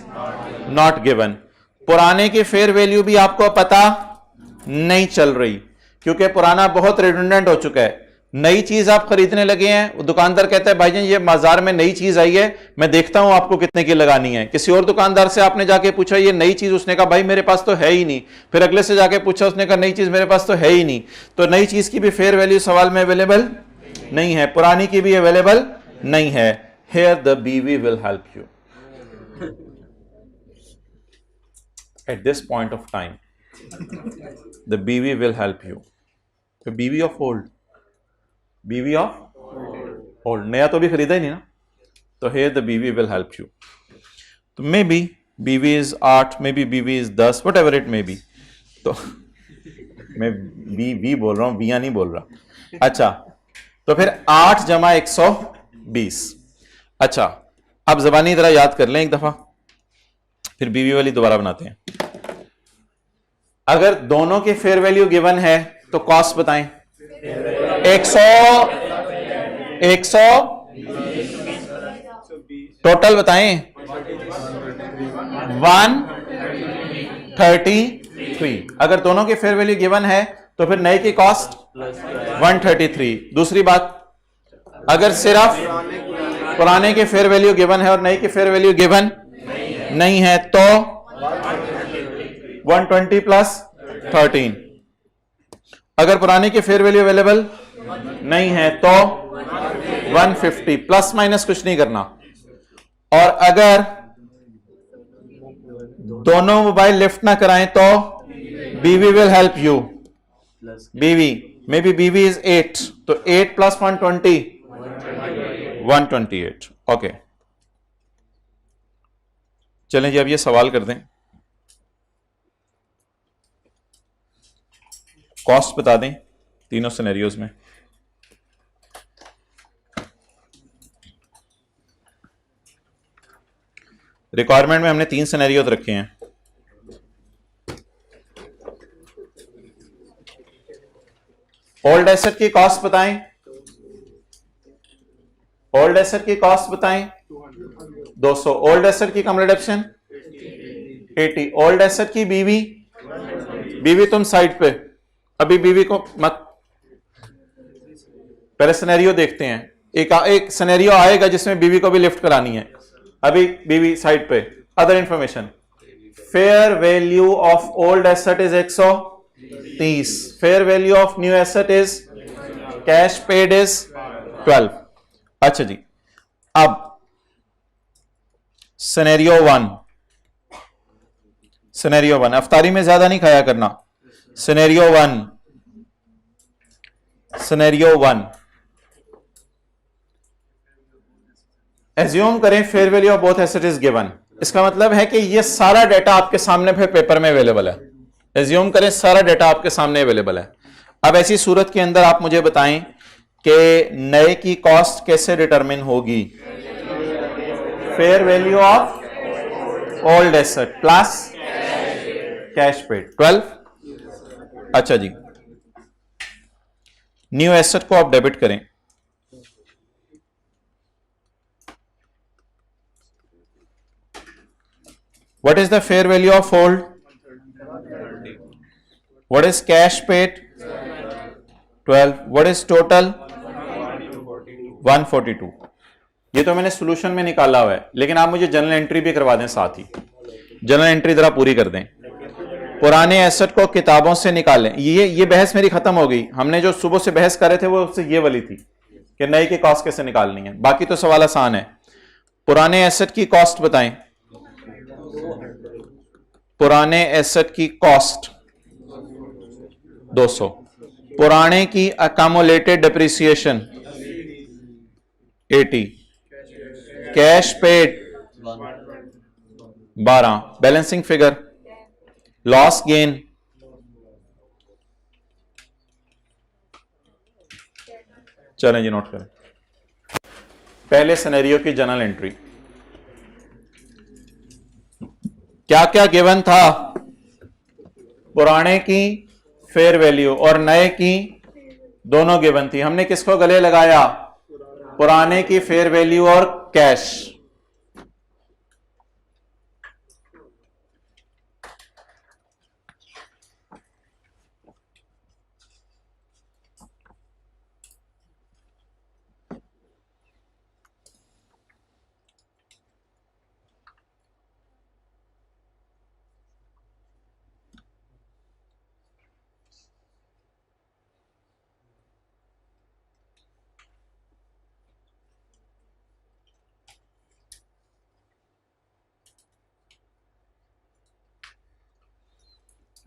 not given, पुराने की फेयर वैल्यू भी आपको पता नहीं चल रही क्योंकि पुराना बहुत रिडंडेंट हो चुका है, नई चीज आप खरीदने लगे हैं, वो दुकानदार कहता है भाईजान ये बाजार में नई चीज आई है, मैं देखता हूं आपको कितने की लगानी है। किसी और दुकानदार से आपने जाके पूछा ये नई चीज, उसने कहा भाई मेरे पास तो है ही नहीं। फिर अगले से जाके पूछा, उसने कहा नई चीज मेरे पास तो है ही नहीं। तो नई चीज की भी फेयर वैल्यू सवाल में अवेलेबल नहीं है, पुरानी की भी अवेलेबल नहीं है। हियर द बीवी will help you at this point of time, the बीवी विल हेल्प यू। बीवी ऑफ ओल्ड, बीवी ऑफ ओल्ड, नया तो भी खरीदा ही नहीं ना, तो here the BV will help you। तो may be BV is 8, may be BV is 10, what ever it may be. तो मैं BV बोल रहा हूं, बिया नहीं बोल रहा। अच्छा, तो फिर 8 जमा 120। अच्छा, अब जबानी जरा याद कर लें एक दफा, फिर BV वाली दोबारा बनाते हैं। अगर दोनों की फेयर वैल्यू गिवन है तो कॉस्ट बताएं। 100 टोटल बताएं, 133। अगर दोनों की फेयर वैल्यू गिवन है तो फिर नए की कॉस्ट 133। दूसरी बात, अगर सिर्फ पुराने की फेयर वैल्यू गिवन है और नए की फेयर वैल्यू गिवन नहीं है तो 120 प्लस 13। अगर पुराने की फेयर वैल्यू अवेलेबल नहीं है तो 150, प्लस माइनस कुछ नहीं करना। और अगर दोनों मोबाइल लिफ्ट ना कराएं तो बीवी विल हेल्प यू। बीवी, मे बी बीवी इज 8, तो 8 प्लस 120, 128। ओके, चलें जी अब ये सवाल कर दें, कॉस्ट बता दें तीनों सिनेरियोज में। रिक्वायरमेंट में हमने 3 सिनेरियो रखे हैं। ओल्ड एसेट की कॉस्ट बताएं, ओल्ड एसेट की कॉस्ट बताएं 200। ओल्ड एसेट की कम रिडक्शन 80। ओल्ड एसेट की बीवी, बीवी तुम साइड पे, अभी बीवी को मत, पहले सिनेरियो देखते हैं। एक सिनेरियो आएगा जिसमें बीवी को भी लिफ्ट करानी है, अभी बीवी साइड पे। Other information, fair value of old asset is 130, fair value of new asset is, cash paid is 12। अच्छा जी, अब सिनेरियो 1, सिनेरियो 1, अफ्तारी में ज्यादा नहीं खाया करना। सिनेरियो 1 एज्यूम करें fair value of both asset is given. इसका मतलब है कि ये सारा डाटा आपके सामने फिर पेपर में अवेलेबल है। एज्यूम करें सारा डाटा आपके सामने अवेलेबल है। अब ऐसी सूरत के अंदर आप मुझे बताएं कि नए की कॉस्ट कैसे डिटरमिन होगी? Fair value of old asset plus cash paid 12। अच्छा जी, न्यू एसेट को आप डेबिट करें। What is the fair value of old? What is cash paid? 12. What is total? 142. ये तो मैंने सॉल्यूशन में निकाला हुआ है, लेकिन आप मुझे जनरल एंट्री भी करवा दें साथ ही। जनरल एंट्री जरा पूरी कर दें। पुराने एसेट को किताबों से निकालें। ये बहस मेरी खत्म हो गई। हमने जो सुबह से बहस कर रहे थे वो ये वाली थी कि नए की कॉस्ट कैसे निकालनी है। बाकी तो सवाल आसान है। पुराने एसेट की कॉस्ट बताएं। पुराने एसेट की कॉस्ट 200। पुराने की accumulated depreciation 80। Cash paid 12। Balancing figure loss gain चलें जी, नोट करें। पहले सिनेरियो की जनरल एंट्री क्या क्या गिवन था? पुराने की फेयर वैल्यू और नए की दोनों गिवन थी। हमने किसको गले लगाया? पुराने की फेयर वैल्यू और कैश।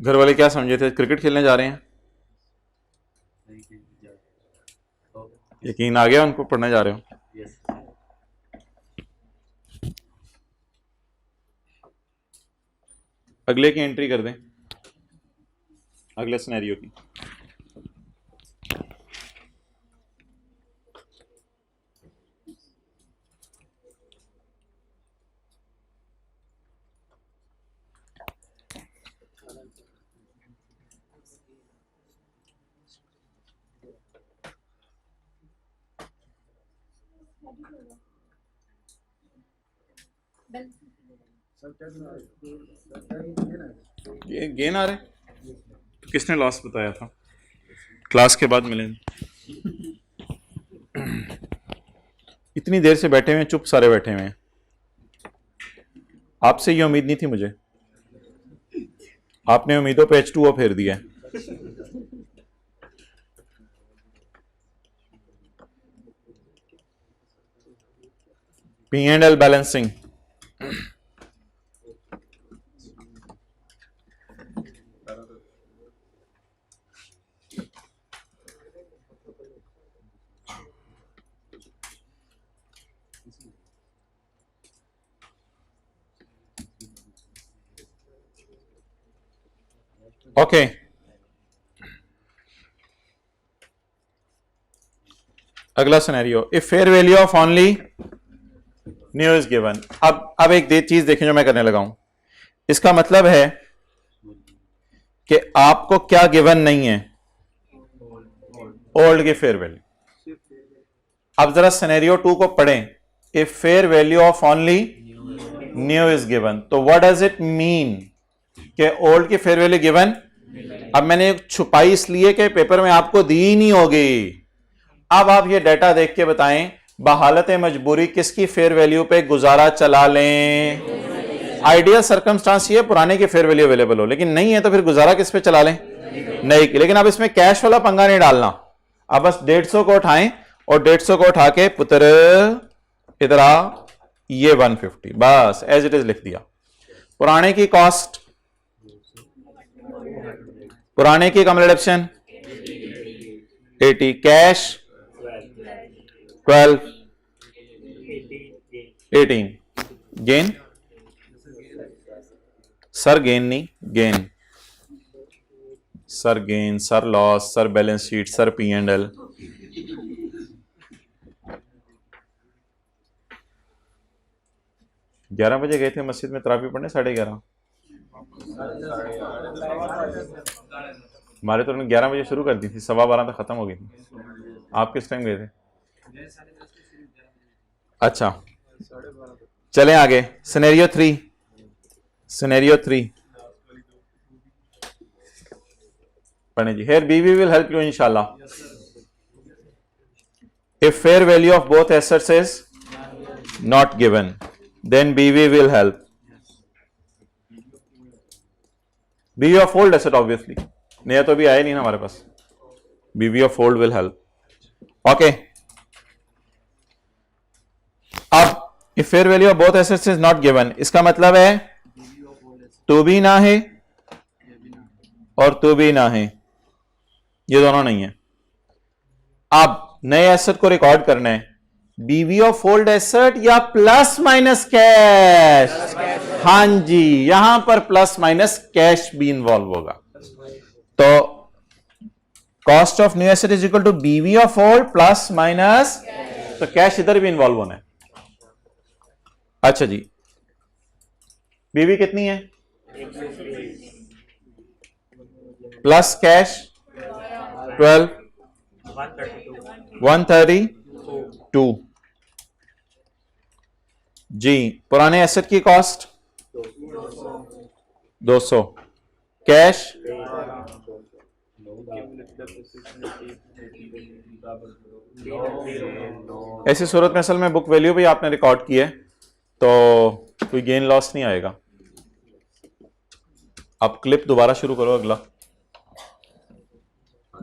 घर वाले क्या समझे थे? क्रिकेट खेलने जा रहे हैं? यकीन आ गया उनको? पढ़ने जा रहे हो? अगले की एंट्री कर दें, अगले सिनेरियो की। ये गेन आ रहे तो किसने लॉस बताया था? क्लास के बाद मिलेंगे। इतनी देर से बैठे हुए हैं, चुप सारे बैठे हुए हैं। आपसे ये उम्मीद नहीं थी मुझे। आपने उम्मीदों पे H2O फेर दिया है। P&L balancing okay. अगला scenario, if fair value of only new is given. अब एक चीज देखें जो मैं करने लगा हूं। इसका मतलब है कि आपको क्या गिवन नहीं है? ओल्ड की फेयर वैल्यू। अब जरा सिनेरियो 2 को पढ़ें। If fair value of only new is given, तो व्हाट डज इट मीन कि ओल्ड की फेयर वैल्यू गिवन? अब मैंने छुपाई इसलिए कि पेपर में आपको दी ही नहीं होगी। अब आप ये डाटा देख के बताएं, बहालत मजबूरी किसकी फेयर वैल्यू पे गुजारा चला लें? आइडियल सर्कमस्टांस ये पुराने की फेयर वैल्यू अवेलेबल हो, लेकिन नहीं है तो फिर गुजारा किस पे चला लें? नई की। लेकिन अब इसमें कैश वाला पंगा नहीं डालना। अब बस 150 को उठाएं और 150 को उठा के पुत्र इधर आ, ये 150 बस एज इट इज लिख दिया। पुराने की कॉस्ट पुराने की कम reduction 80, cash 12, 18, gain sir gain नहीं, gain sir gain, sir loss, sir balance sheet, sir P&L। ग्यारह बजे गए थे मस्जिद में तरावी पढ़ने, 11:30। हमारे तो 11 बजे शुरू कर दी थी, 12:15 तक खत्म हो गई थी। आप किस टाइम गए थे? अच्छा, चलें आगे। सिनेरियो 3, सिनेरियो 3 पढ़े जी। Here BV will help you inshallah. If fair value of both assets is not given, then BV will help. BV of old asset obviously, नया तो भी आया नहीं ना हमारे पास। BV of old will help. Okay. अब if fair value of both assets is not given, इसका मतलब है टू भी ना है और टू भी ना है, ये दोनों नहीं है। अब नए एसेट को रिकॉर्ड करना है, बीवी ऑफ ओल्ड एसेट या प्लस माइनस कैश? हां जी, यहां पर प्लस माइनस कैश भी इन्वॉल्व होगा। तो cost of new asset is equal to BV of old plus minus, तो कैश इधर भी इन्वॉल्व होना है। अच्छा जी, बीवी कितनी है? प्लस कैश 12, 132 जी। पुराने एसेट की कॉस्ट 200, कैश ऐसी सूरत में असल में बुक वैल्यू भी आपने रिकॉर्ड की है तो कोई गेन लॉस नहीं आएगा। आप क्लिप दोबारा शुरू करो अगला।